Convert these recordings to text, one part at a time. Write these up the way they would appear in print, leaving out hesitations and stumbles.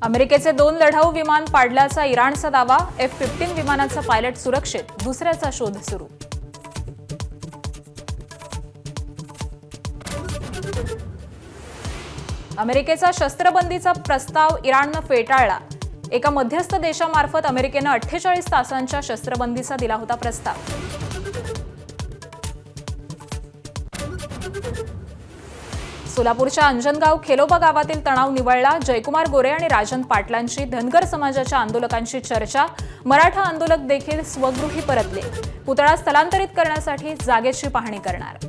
अमेरिकेचे 2 लढाऊ विमान पाडल्याचा इराणचा दावा. F-15 विमानाचा पायलट सुरक्षित, दुसऱ्याचा शोध सुरू. अमेरिकेचा शस्त्रबंदीचा प्रस्ताव इराणनं फेटाळला. एका मध्यस्थ देशामार्फत अमेरिकेनं 48 तासांच्या शस्त्रबंदीचा दिला होता प्रस्ताव. सोलापूरच्या अंजनगाव खेलोबा गावातील तणाव निवळला. जयकुमार गोरे आणि राजन पाटलांची धनगर समाजाच्या आंदोलकांशी चर्चा. मराठा आंदोलक देखील स्वगृही परतले. पुतळा स्थलांतरित करण्यासाठी जागेची पाहणी करणार.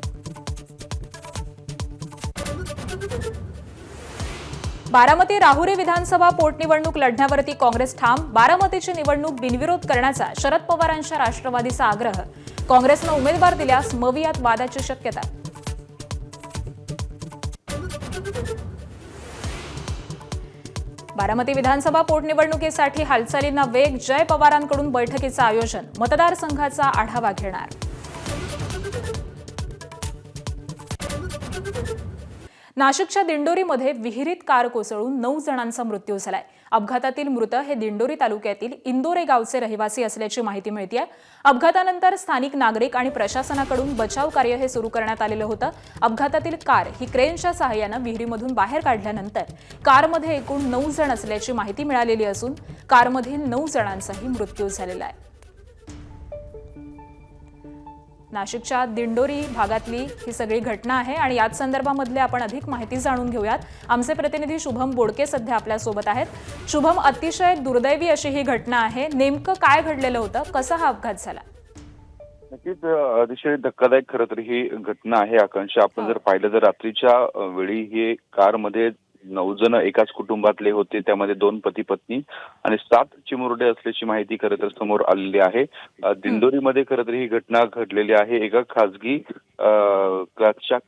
बारामती राहुरी विधानसभा पोटनिवडणूक लढण्यावरती काँग्रेस ठाम. बारामतीची निवडणूक बिनविरोध करण्याचा शरद पवारांच्या राष्ट्रवादीचा आग्रह. काँग्रेसनं उमेदवार दिल्यास मवियात वादाची शक्यता. बारामती विधानसभा पोटनिवडणुकीसाठी हालचालींना वेग. जय पवारांकडून बैठकीचं आयोजन. मतदारसंघाचा आढावा घेणार. नाशिकच्या दिंडोरीमध्ये विहिरीत कार कोसळून 9 जणांचा मृत्यू झालाय. अपघातातील मृत हे दिंडोरी तालुक्यातील इंदोरे गावचे रहिवासी असल्याची माहिती मिळतेय. अपघातानंतर स्थानिक नागरिक आणि प्रशासनाकडून बचाव कार्य हे सुरू करण्यात आलेलं होतं. अपघातातील कार ही क्रेनच्या सहाय्यानं विहिरीमधून बाहेर काढल्यानंतर कारमध्ये एकूण 9 जण असल्याची माहिती मिळालेली असून कारमधील 9 जणांचाही मृत्यू झालेला आहे. नाशिकच्या दिंडोरी भागातली ही सगळी घटना आहे आणि याच संदर्भामधले आपण अधिक माहिती जाणून घेऊयात. आमचे प्रतिनिधी शुभम बोडके सध्या आपल्या सोबत आहेत. शुभम, अतिशय दुर्दैवी अशी ही घटना आहे. नेमकं काय घडलेलं होतं? कसा हा अपघात झाला? नक्कीच अतिशय धक्कादायक खरं तर ही घटना आहे आकांक्षा. आपण जर पाहिलं तर रात्रीच्या वेळी ही कारमध्ये 9 जण एकाच कुटुंबातले होते. त्यामध्ये 2 पती पत्नी आणि 7 चिमुरडे असल्याची माहिती खरं तर समोर आलेली आहे. दिंडोरीमध्ये खरं तर ही घटना घडलेली आहे. एका खासगी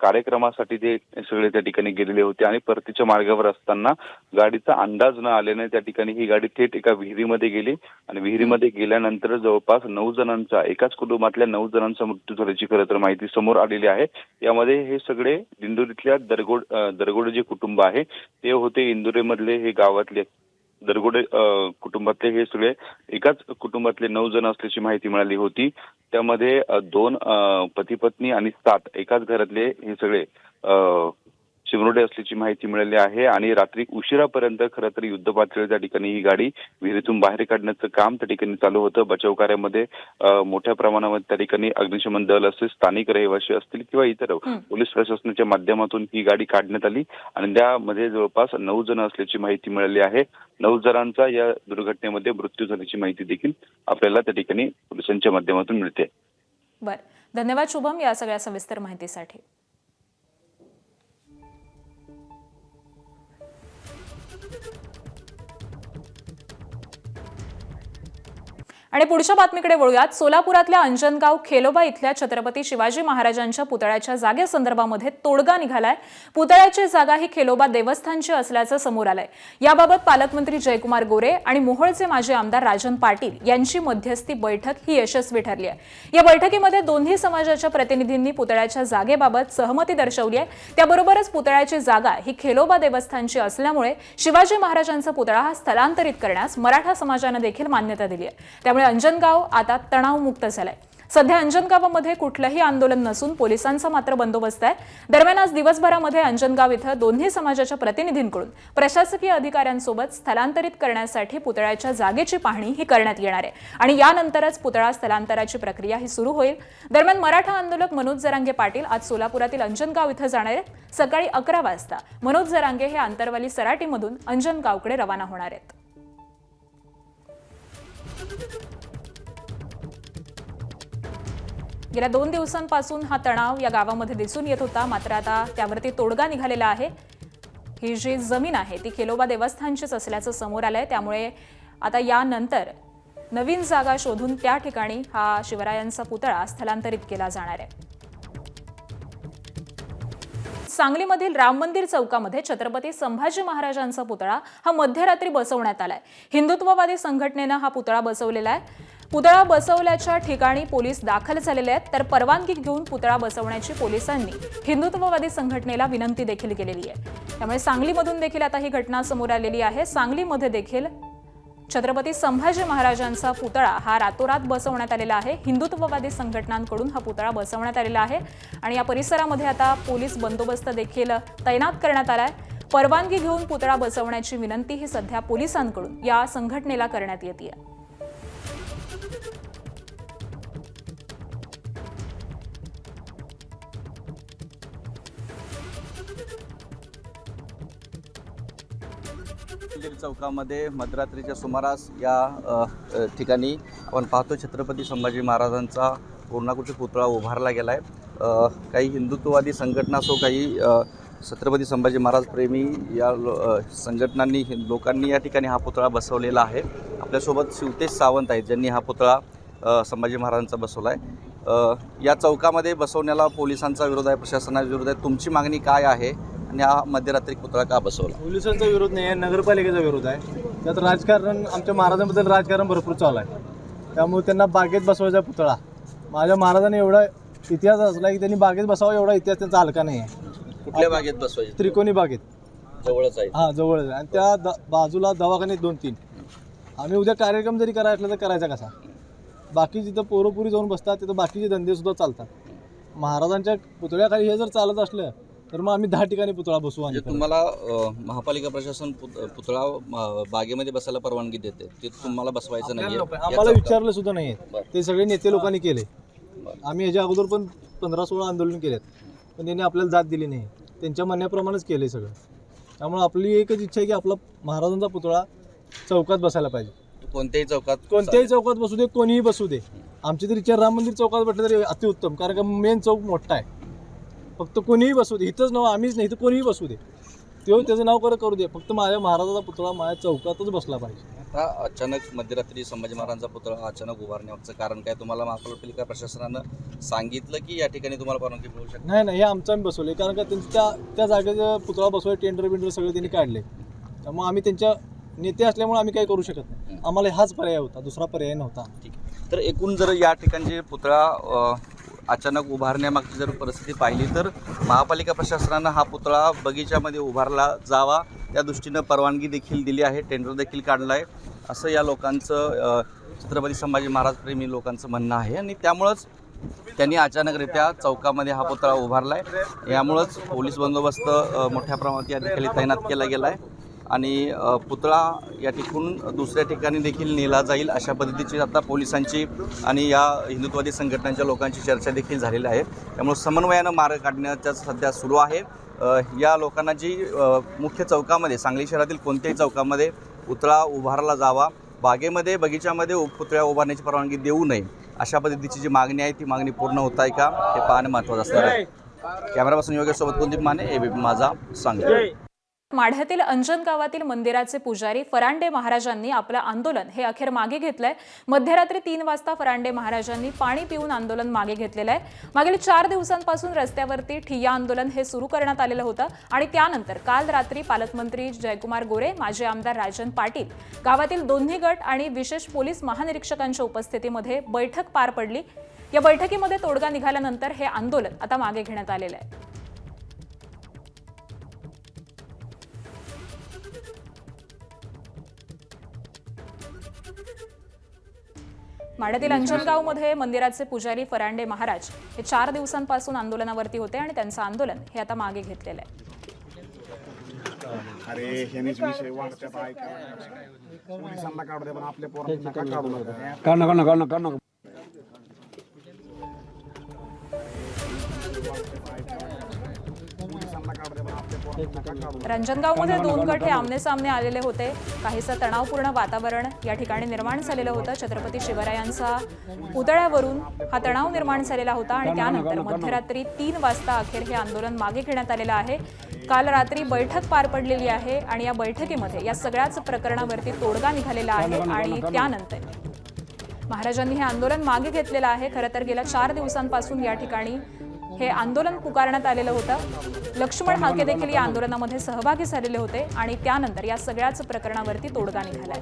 कार्यक्रमासाठी ते सगळे त्या ठिकाणी गेलेले होते आणि परतीच्या मार्गावर असताना गाडीचा अंदाज न आल्याने त्या ठिकाणी ही गाडी थेट एका विहिरीमध्ये गेली आणि विहिरीमध्ये गेल्यानंतर जवळपास 9 जणांचा, एकाच कुटुंबातल्या 9 जणांचा मृत्यू झाल्याची खरं तर माहिती समोर आलेली आहे. यामध्ये हे सगळे दिंडोरीतल्या दरगोड जे कुटुंब आहे ते होते. इंदोरीमधले हे गावातले दरगोडे कुटुंबातले हे सगळे एकाच कुटुंबातले 9 जण असल्याची माहिती मिळाली होती. त्यामध्ये 2 पती पत्नी आणि 7 एकाच घरातले हे सगळे चिमुरडे असल्याची माहिती मिळाली आहे. आणि रात्री उशिरापर्यंत खरं तर युद्ध पातळीवर त्या ठिकाणी ही गाडी विहिरीतून बाहेर काढण्याचं काम त्या ठिकाणी चालू होतं. बचाव कार्यामध्ये मोठ्या प्रमाणामध्ये त्या ठिकाणी अग्निशमन दल असेल, स्थानिक रहिवासी असतील किंवा इतर पोलीस प्रशासनाच्या माध्यमातून ही गाडी काढण्यात आली आणि त्यामध्ये जवळपास 9 जण असल्याची माहिती मिळाली आहे. 9 जणांचा या दुर्घटनेमध्ये मृत्यू झाल्याची माहिती देखील आपल्याला त्या ठिकाणी पोलिसांच्या माध्यमातून मिळते. बरं, धन्यवाद शुभम या सगळ्या सविस्तर माहितीसाठी. आणि पुढच्या बातमीकडे वळूयात. सोलापुरातल्या अंजनगाव खेलोबा इथल्या छत्रपती शिवाजी महाराजांच्या पुतळ्याच्या जागेसंदर्भामध्ये तोडगा निघालाय. पुतळ्याची जागा ही खेलोबा देवस्थानची असल्याचं समोर आलंय. याबाबत पालकमंत्री जयकुमार गोरे आणि मोहोळचे माजी आमदार राजन पाटील यांची मध्यस्थी बैठक ही यशस्वी ठरली आहे. या बैठकीमध्ये दोन्ही समाजाच्या प्रतिनिधींनी पुतळ्याच्या जागेबाबत सहमती दर्शवली आहे. त्याबरोबरच पुतळ्याची जागा ही खेलोबा देवस्थानची असल्यामुळे शिवाजी महाराजांचा पुतळा हा स्थलांतरित करण्यास मराठा समाजाने देखील मान्यता दिली आहे. त्यामुळे अंजनगाव आता तणावमुक्त झालंय. सध्या अंजनगावामध्ये कुठलंही आंदोलन नसून पोलिसांचा मात्र बंदोबस्त आहे. दरम्यान आज दिवसभरामध्ये अंजनगाव इथं दोन्ही समाजाच्या प्रतिनिधींकडून प्रशासकीय अधिकाऱ्यांसोबत स्थलांतरित करण्यासाठी पुतळ्याच्या जागेची पाहणी ही करण्यात येणार आहे आणि यानंतरच पुतळा स्थलांतराची प्रक्रिया ही सुरू होईल. दरम्यान मराठा आंदोलक मनोज जरांगे पाटील आज सोलापुरातील अंजनगाव इथं जाणार आहेत. सकाळी 11 वाजता मनोज जरांगे हे आंतरवाली सराटीमधून अंजनगावकडे रवाना होणार आहेत. गेल्या 2 दिवसांपासून हा तणाव या गावामध्ये दिसून येत होता, मात्र आता त्यावरती तोडगा निघालेला आहे. ही जी जमीन आहे ती खेलोबा देवस्थानचीच असल्याचं समोर आलंय. त्यामुळे आता यानंतर नवीन जागा शोधून त्या ठिकाणी हा शिवरायांचा पुतळा स्थलांतरित केला जाणार आहे. सांगलीमधील राम मंदिर चौकामध्ये छत्रपती संभाजी महाराजांचा पुतळा हा मध्यरात्री बसवण्यात आलाय. हिंदुत्ववादी संघटनेनं हा पुतळा बसवलेला आहे. पुतळा बसवल्याच्या ठिकाणी पोलीस दाखल झालेले आहेत, तर परवानगी घेऊन पुतळा बसवण्याची पोलिसांनी हिंदुत्ववादी संघटनेला विनंती देखील केलेली आहे। त्यामुळे सांगलीमधून देखील आता ही घटना समोर आलेली आहे। सांगलीमध्ये देखील छत्रपती संभाजी महाराजांचा पुतळा हा रातोरात बसवण्यात आलेला आहे। हिंदुत्ववादी संघटनांकडून हा पुतळा बसवण्यात आलेला आहे आणि या परिसरामध्ये आता पोलीस बंदोबस्त देखील तैनात करण्यात आलाय। परवानगी घेऊन पुतळा बसवण्याची विनंती ही सध्या पोलिसांकडून या संघटनेला करण्यात येते। मंदिर चौकामध्ये मध्यरात्रीच्या सुमारास या ठिकाणी आपण पाहतो छत्रपती संभाजी महाराजांचा पूर्णाकृती पुतळा उभारला गेला आहे। काही हिंदुत्ववादी संघटना असो, काही छत्रपती संभाजी महाराज प्रेमी या संघटनांनी लोकांनी या ठिकाणी हा पुतळा बसवलेला आहे। आपल्यासोबत शिवतेज सावंत आहेत, ज्यांनी हा पुतळा संभाजी महाराजांचा बसवला आहे। या चौकामध्ये बसवण्याला पोलिसांचा विरोध आहे, प्रशासनाचा विरोध आहे। तुमची मागणी काय आहे आणि हा मध्यरात्री पुतळा का बसवला? पोलिसांचा विरोध नाही आहे, नगरपालिकेचा विरोध आहे। त्यात राजकारण, आमच्या महाराजांबद्दल राजकारण भरपूर चालू आहे, त्यामुळे त्यांना बागेत बसवायचा पुतळा। माझ्या महाराजांनी एवढा इतिहास असला की त्यांनी बागेत बसावा, एवढा इतिहास त्यांचा हलका नाही आहे। कुठल्या बागेत बसवायचे? त्रिकोणी बागेत जवळच आहे। हां, जवळच आहे। आणि त्या बाजूला दवाखाने 2-3। आम्ही उद्या कार्यक्रम जरी करायला असला तर करायचा कसा? बाकी जिथं पोरोपुरी जाऊन बसतात तिथं बाकीचे धंदेसुद्धा चालतात। महाराजांच्या पुतळ्याखाली हे जर चालत असलं तर मग आम्ही 10 ठिकाणी पुतळा बसवू। म्हणजे तुम्हाला महापालिका प्रशासन पुतळा बागेमध्ये बसायला परवानगी देते, ते तुम्हाला बसवायचं नाही? आम्हाला विचारलं सुद्धा नाही, ते सगळे नेते लोकांनी केले। आम्ही याच्या अगोदर पण 15-16 आंदोलन केलेत, पण त्यांनी आपल्याला जात दिली नाही, त्यांच्या म्हणण्याप्रमाणेच केले सगळं। त्यामुळे आपली एकच इच्छा आहे की आपला महाराजांचा पुतळा चौकात बसायला पाहिजे। कोणत्याही चौकात? कोणत्याही चौकात बसू दे, कोणीही बसू दे। आमची तरी इच्छा राम मंदिर चौकात बसलं तरी अतिउत्तम, कारण का मेन चौक मोठा आहे। फक्त कोणीही बसू दे, इथंच नाव आम्हीच नाही तर कोणीही बसू दे, त्याचं नाव करू दे, फक्त माझ्या महाराजाचा पुतळा माझ्या चौकातच बसला पाहिजे। आता अचानक मध्यरात्री संभाजी महाराजांचा पुतळा अचानक उभारण्याचं कारण काय? तुम्हाला महापालिका प्रशासनानं सांगितलं की या ठिकाणी तुम्हाला परवानगी मिळू शकते? नाही, हे आमचं आम्ही बसवले, कारण का त्यांच्या त्या जागेचा पुतळा बसवाय टेंडर सगळे त्यांनी काढले। त्यामुळे आम्ही त्यांच्या नेते असल्यामुळे आम्ही काही करू शकत नाही, आम्हाला हाच पर्याय होता, दुसरा पर्याय नव्हता। ठीक आहे। तर एकूण जर या ठिकाणी पुतळा अचानक उभारण्यामागची जर परिस्थिती पाहिली तर महापालिका प्रशासनानं हा पुतळा बगीच्यामध्ये उभारला जावा त्या दृष्टीनं परवानगी देखील दिली आहे, टेंडर देखील काढलं आहे, असं या लोकांचं छत्रपती संभाजी महाराज प्रेमी लोकांचं म्हणणं आहे। आणि त्यामुळंच त्यांनी अचानकरित्या चौकामध्ये हा पुतळा उभारला आहे। यामुळंच पोलीस बंदोबस्त मोठ्या प्रमाणात या ठिकाणी तैनात केला गेला आहे आणि पुतळा या ठिकाणून दुसऱ्या ठिकाणी देखील नेला जाईल अशा पद्धतीची आता पोलिसांची आणि या हिंदुत्ववादी संघटनांच्या लोकांची चर्चा देखील झालेली आहे। त्यामुळे समन्वयानं मार्ग काढण्याचा सध्या सुरू आहे। या लोकांना जी मुख्य चौकामध्ये, सांगली शहरातील कोणत्याही चौकामध्ये पुतळा उभारला जावा, बागेमध्ये बगीच्यामध्ये पुतळा उभारण्याची परवानगी देऊ नये अशा पद्धतीची जी मागणी आहे ती मागणी पूर्ण होत आहे का हे पाहणं महत्त्वाचं असणार आहे। कॅमेरापासून योगेशसोबत कुलदीप माने, ABP माझा, सांगली। माढ्यातील अंजन गावातील मंदिराचे पुजारी फरांडे महाराजांनी आपलं आंदोलन हे अखेर मागे घेतलंय। मध्यरात्री 3 वाजता फरांडे महाराजांनी पाणी पिऊन आंदोलन मागे घेतलेलं आहे। मागील 4 दिवसांपासून रस्त्यावरती ठिय्या आंदोलन हे सुरू करण्यात आलेलं होतं आणि त्यानंतर काल रात्री पालकमंत्री जयकुमार गोरे, माजी आमदार राजन पाटील, गावातील दोन्ही गट आणि विशेष पोलीस महानिरीक्षकांच्या उपस्थितीमध्ये बैठक पार पडली। या बैठकीमध्ये तोडगा निघाल्यानंतर हे आंदोलन आता मागे घेण्यात आलेलं आहे। माढ्यातील अंजनगावमध्ये मंदिराचे पुजारी फरांडे महाराज हे 4 दिवसांपासून आंदोलनावरती होते आणि त्यांचं आंदोलन हे आता मागे घेतलेलं आहे। अरे ह्यानेच विषय वाढत्यात, ऐका पोलिसांना काढू दे पण आपल्या पोरांना नका काढू नका। रंजनगावमध्ये 2 गट हे आमने सामने आलेले होते। काहीसं तणावपूर्ण वातावरण या ठिकाणी निर्माण झालेलं होतं। छत्रपती शिवरायांचा पुतळ्यावरून हा तणाव निर्माण झालेला होता आणि त्यानंतर मध्यरात्री 3 वाजता अखेर हे आंदोलन मागे घेण्यात आलेलं आहे। काल रात्री बैठक पार पडलेली आहे आणि या बैठकीमध्ये या सगळ्याच प्रकरणावरती तोडगा निघालेला आहे आणि त्यानंतर महाराजांनी हे आंदोलन मागे घेतलेलं आहे। खरं तर गेल्या 4 दिवसांपासून या ठिकाणी हे आंदोलन पुकारण्यात आलेलं होतं। लक्ष्मण हाके देखील या आंदोलनामध्ये सहभागी झालेले होते आणि त्यानंतर या सगळ्याच प्रकरणावरती तोडगा निघालाय।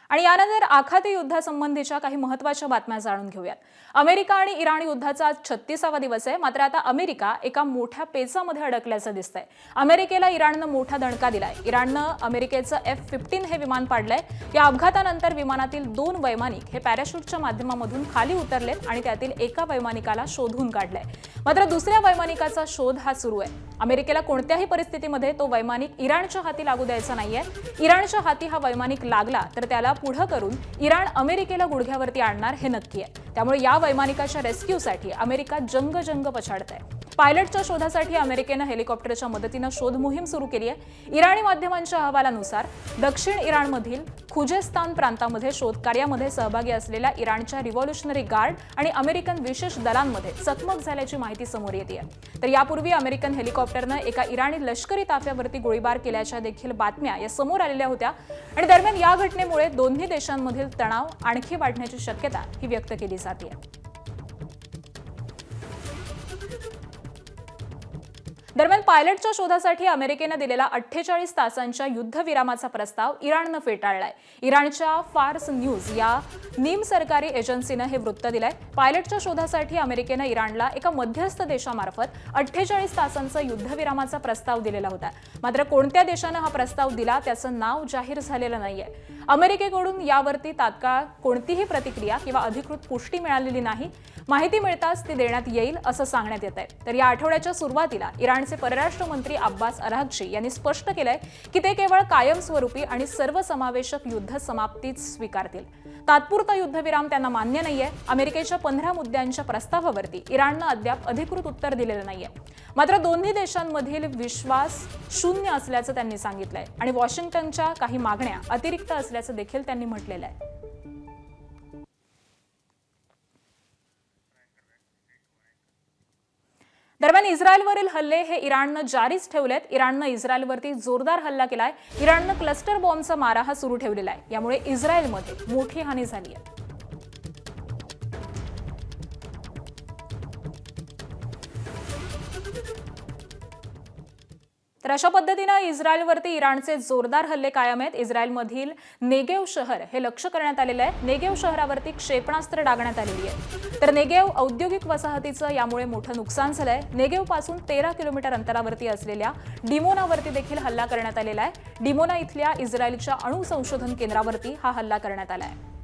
आणि यानंतर आखाती युद्धासंबंधीच्या काही महत्त्वाच्या बातम्या जाणून घेऊयात. अमेरिका आणि इराण युद्धाचा 36वा दिवस आहे. मात्र आता अमेरिका एका मोठ्या पेचामध्ये अडकल्याचं दिसतंय. अमेरिकेला इराणनं मोठा दणका दिलाय. इराणनं अमेरिकेचं F-15 हे विमान पाडलंय. या अपघातानंतर विमानातील 2 वैमानिक हे पॅराशूटच्या माध्यमामधून खाली उतरलेत आणि त्यातील एका वैमानिकाला शोधून काढलंय. मात्र दुसऱ्या वैमानिकाचा शोध हा सुरू आहे. अमेरिकेला कोणत्याही परिस्थितीमध्ये तो वैमानिक इराणच्या हाती लागू द्यायचा नाहीये. इराणच्या हाती हा वैमानिक लागला तर त्याला पुढं करून इराण अमेरिकेला गुडघ्यावरती आणणार हे नक्की आहे. त्यामुळे या वैमानिकाच्या रेस्क्यूसाठी अमेरिका जंग पछाडत आहे. पायलटच्या शोधासाठी अमेरिकेनं हेलिकॉप्टरच्या मदतीनं शोध मोहीम सुरू केली आहे. इराणी माध्यमांच्या अहवालानुसार दक्षिण इराणमधील खुजेस्तान प्रांतामध्ये शोधकार्यामध्ये सहभागी असलेल्या इराणच्या रिव्हॉल्युशनरी गार्ड आणि अमेरिकन विशेष दलांमध्ये चकमक झाल्याची माहिती समोर येते. तर यापूर्वी अमेरिकन हेलिकॉप्टरनं एका इराणी लष्करी ताफ्यावरती गोळीबार केल्याच्या देखील बातम्या या समोर आलेल्या होत्या. आणि दरम्यान या घटनेमुळे दोन्ही देशांमधील तणाव आणखी वाढण्याची शक्यता ही व्यक्त केली जाते. दरम्यान पायलटच्या शोधासाठी अमेरिकेनं दिलेला 48 तासांच्या युद्धविरामाचा प्रस्ताव इराणनं फेटाळलाय. इराणच्या फार्स न्यूज या निमसरकारी एजन्सीनं हे वृत्त दिलंय. पायलटच्या शोधासाठी अमेरिकेनं इराणला एका मध्यस्थ देशामार्फत 48 तासांचा युद्धविरामाचा प्रस्ताव दिलेला होता. मात्र कोणत्या देशानं हा प्रस्ताव दिला त्याचं नाव जाहीर झालेलं नाहीये. अमेरिकेकडून यावरती तात्काळ कोणतीही प्रतिक्रिया किंवा अधिकृत पुष्टी मिळालेली नाही. माहिती मिळताच ती देण्यात येईल असं सांगण्यात येत आहे. तर या आठवड्याच्या सुरुवातीला इराणचे परराष्ट्र मंत्री अब्बास अराघची यांनी स्पष्ट केलंय की ते केवळ कायमस्वरूपी आणि सर्वसमावेशक युद्ध समाप्तीच स्वीकारतील. तात्पुरता युद्धविराम त्यांना मान्य नाहीये. अमेरिकेच्या 15 मुद्द्यांच्या प्रस्तावावरती इराणनं अद्याप अधिकृत उत्तर दिलेलं नाहीये. मात्र दोन्ही देशांमधील विश्वास शून्य असल्याचं त्यांनी सांगितलंय आणि वॉशिंग्टनच्या काही मागण्या अतिरिक्त असल्याचं देखील त्यांनी म्हटलेलं आहे. दरम्यान इस्रायलवरील हल्ले हे इराणनं जारीच ठेवलेत. इराणनं इस्रायलवरती जोरदार हल्ला केलाय. इराणनं क्लस्टर बॉम्बचा मारा हा सुरू ठेवलेला आहे. यामुळे इस्रायलमध्ये मोठी हानी झाली आहे. तर अशा पद्धतीनं इस्रायलवरती इराणचे जोरदार हल्ले कायम आहेत. इस्रायलमधील नेगेव शहर हे लक्ष्य करण्यात आलेलं आहे. नेगेव शहरावरती क्षेपणास्त्र डागण्यात आलेली आहे. तर नेगेव औद्योगिक वसाहतीचं यामुळे मोठं नुकसान झालंय. नेगेव पासून 13 किलोमीटर अंतरावरती असलेल्या डिमोनावरती देखील हल्ला करण्यात आलेला आहे. डिमोना इथल्या इस्रायलच्या अणु संशोधन केंद्रावरती हा हल्ला करण्यात आला आहे.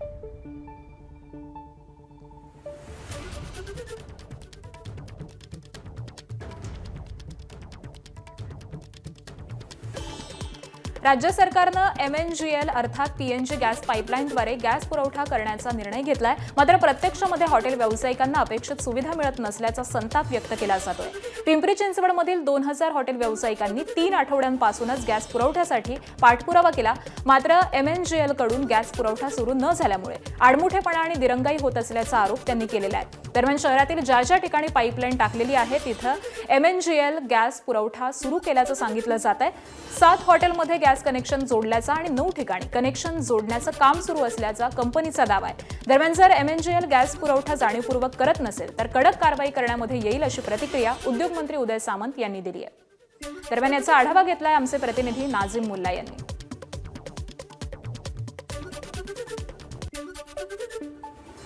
राज्य सरकारनं MNGL अर्थात PNG गॅस पाईपलाईनद्वारे गॅस पुरवठा करण्याचा निर्णय घेतलाय. मात्र प्रत्यक्षामध्ये हॉटेल व्यावसायिकांना अपेक्षित सुविधा मिळत नसल्याचा संताप व्यक्त केला जातोय. पिंपरी चिंचवडमधील 2000 हॉटेल व्यावसायिकांनी 3 आठवड्यांपासूनच गॅस पुरवठ्यासाठी पाठपुरावा केला. मात्र MNGL कडून गॅस पुरवठा सुरू न झाल्यामुळे आडमुठेपणा आणि दिरंगाई होत असल्याचा आरोप त्यांनी केलेला आहे. दरम्यान शहरातील ज्या ठिकाणी पाईपलाईन टाकलेली आहे तिथं MNGL गॅस पुरवठा सुरू केल्याचं सांगितलं जात आहे. 7 हॉटेलमध्ये गॅस कनेक्शन जोडल्याचा आणि 9 ठिकाणी कनेक्शन जोडण्याचं काम सुरू असल्याचा कंपनीचा दावा आहे. दरम्यान जर MNGL गॅस पुरवठा जाणीवपूर्वक करत नसेल तर कडक कारवाई करण्यामध्ये येईल अशी प्रतिक्रिया उद्योगमंत्री उदय सामंत यांनी दिली आहे. दरम्यान याचा आढावा घेतलाय आमचे प्रतिनिधी नाझिम मुल्ला यांनी.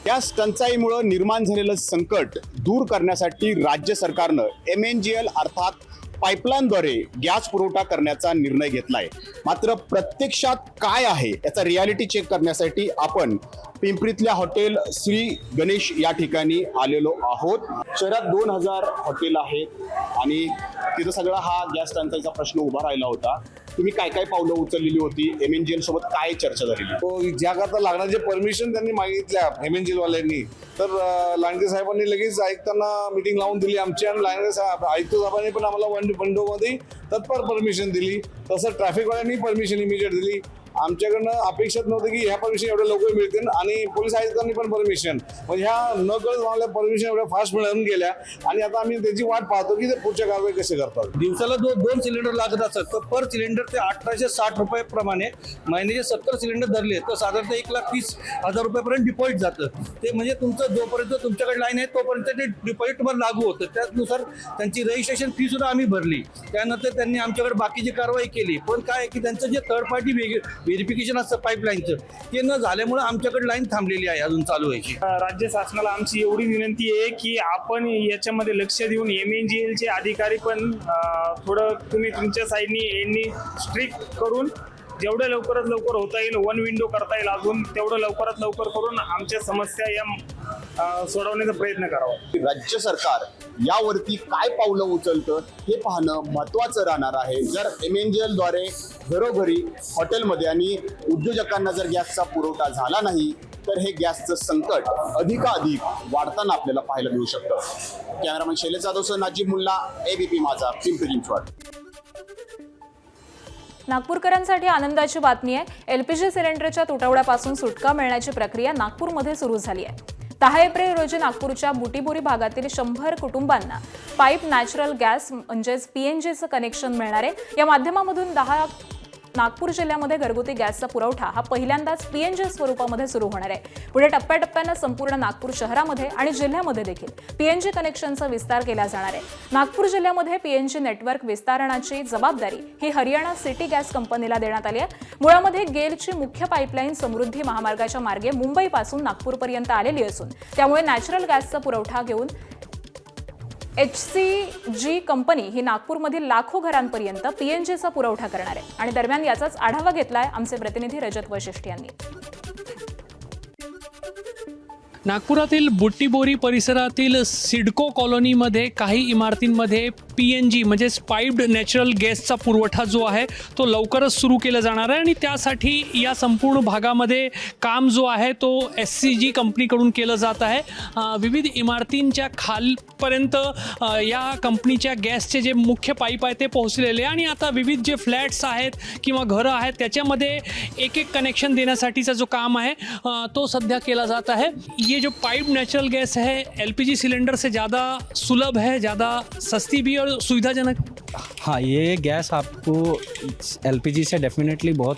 गॅस टंचाईमुळे निर्माण झालेलं संकट दूर करण्यासाठी राज्य सरकारनं MNGL अर्थात पाईपलाईनद्वारे गॅस पुरवठा करण्याचा निर्णय घेतलाय. मात्र प्रत्यक्षात काय आहे याचा रियालिटी चेक करण्यासाठी आपण पिंपरीतल्या हॉटेल श्री गणेश या ठिकाणी आलेलो आहोत. शहरात 2000 हॉटेल आहेत आणि तिथं सगळा हा गॅस टंचाईचा प्रश्न उभा राहिला होता. तुम्ही काय काय पावलं उचललेली होती? MNGL सोबत काय चर्चा झालेली? ज्याकरता लागणारे परमिशन त्यांनी मागितल्या MNGL वाल्यांनी, तर लांडगे साहेबांनी लगेच ऐकताना मिटिंग लावून दिली आमची आणि लांडगे साहेब आयुक्त साहेबांनी पण आम्हाला विंडोमध्ये तत्पर परमिशन दिली. तसं ट्रॅफिकवाल्यांनी परमिशन इमिजिएट दिली. आमच्याकडनं अपेक्षित नव्हतं की ह्या परमिशन एवढ्या लवकर मिळतील आणि पोलीस आयुक्तांनी पण परमिशन, म्हणजे ह्या न कळत आम्हाला परमिशन एवढ्या फास्ट मिळून गेल्या आणि आता आम्ही त्याची वाट पाहतो की ते पुढच्या कारवाई कसे करतात. दिवसाला 2 सिलेंडर लागत असतात तर पर सिलेंडर ते 1860 रुपये प्रमाणे महिन्याचे 70 सिलेंडर धरले तर साधारणतः 1,30,000 रुपयापर्यंत डिपॉझिट जातं. ते म्हणजे तुमचं जोपर्यंत तुमच्याकडे लाईन आहे तोपर्यंत ते डिपॉझिट तुम्हाला लागू होतं. त्यानुसार त्यांची रजिस्ट्रेशन फी सुद्धा आम्ही भरली. त्यानंतर त्यांनी आमच्याकडे बाकीची कारवाई केली. पण काय की त्यांचं जे थर्ड पार्टी व्हेरिफिकेशन असतं पाईपलाईनचं, ते न झाल्यामुळे आमच्याकडे लाईन थांबलेली आहे, अजून चालू व्हायची. राज्य शासनाला आमची एवढी विनंती आहे की आपण याच्यामध्ये लक्ष देऊन MNGLचे अधिकारी पण थोडं तुम्ही तुमच्या साईडनी यांनी स्ट्रिक्ट करून जेवढं लवकरात लवकर होता येईल, वन विंडो करता येईल अजून तेवढं लवकरात लवकर करून आमच्या समस्या या सोडवण्याचा प्रयत्न करावा. राज्य सरकार यावरती काय पावलं उचलतं हे पाहणं महत्त्वाचं राहणार आहे. जर MNGL द्वारे घरोघरी, हॉटेलमध्ये आणि उद्योजकांना जर गॅसचा पुरवठा झाला नाही तर हे गॅसचं संकट अधिकाधिक वाढताना आपल्याला पाहायला मिळू शकतं. कॅमेरामॅन शैलेश जाधवसह नाजिब मुल्ला, ABP माझा, पिंपरी चिंचवड. नागपूरकरांसाठी आनंदाची बातमी आहे. LPG सिलेंडरच्या तुटवड्यापासून सुटका मिळण्याची प्रक्रिया नागपूरमध्ये सुरू झाली आहे. 10 एप्रिल रोजी नागपूरच्या बुटीबोरी भागातील 100 कुटुंबांना पाईप नॅचरल गॅस म्हणजेच PNGचं कनेक्शन मिळणार आहे. या माध्यमामधून नागपूर जिल्ह्यामध्ये घरगुती गॅसचा पुरवठा हा पहिल्यांदाच PNG स्वरूपामध्ये सुरू होणार आहे. पुढे टप्प्याटप्प्यानं संपूर्ण नागपूर शहरामध्ये आणि जिल्ह्यामध्ये देखील PNG कनेक्शनचा विस्तार केला जाणार आहे. नागपूर जिल्ह्यामध्ये PNG नेटवर्क विस्तारणाची जबाबदारी ही हरियाणा सिटी गॅस कंपनीला देण्यात आली आहे. मुळामध्ये गेलची मुख्य पाईपलाईन समृद्धी महामार्गाच्या मार्गे मुंबईपासून नागपूरपर्यंत आलेली असून त्यामुळे नॅचरल गॅसचा पुरवठा घेऊन HCG कंपनी ही नागपूरमधील लाखो घरांपर्यंत PNGचा पुरवठा करणार आहे. आणि दरम्यान याचाच आढावा घेतलाय आमचे प्रतिनिधी रजत वशिष्ठ यांनी. नागपुरातील बुट्टीबोरी परिसरातील सिडको कॉलनीमध्ये काही इमारतींमध्ये PNG म्हणजेच पाईप्ड नॅचरल गॅसचा पुरवठा जो आहे तो लवकरच सुरू केला जाणार आहे आणि त्यासाठी या संपूर्ण भागामध्ये काम जो आहे तो SCG कंपनीकडून केलं जात आहे. विविध इमारतींच्या खालपर्यंत या कंपनीच्या गॅसचे जे मुख्य पाईप आहे ते पोहोचलेले आणि आता विविध जे फ्लॅट्स आहेत किंवा घरं आहेत त्याच्यामध्ये एक एक कनेक्शन देण्यासाठीचा जो काम आहे तो सध्या केला जात आहे. ये जो पाइप नेचुरल गैस है LPG सिलेंडर से ज़्यादा सुलभ है, ज़्यादा सस्ती भी और सुविधाजनक. हाँ, ये गैस आपको LPG से डेफिनेटली बहुत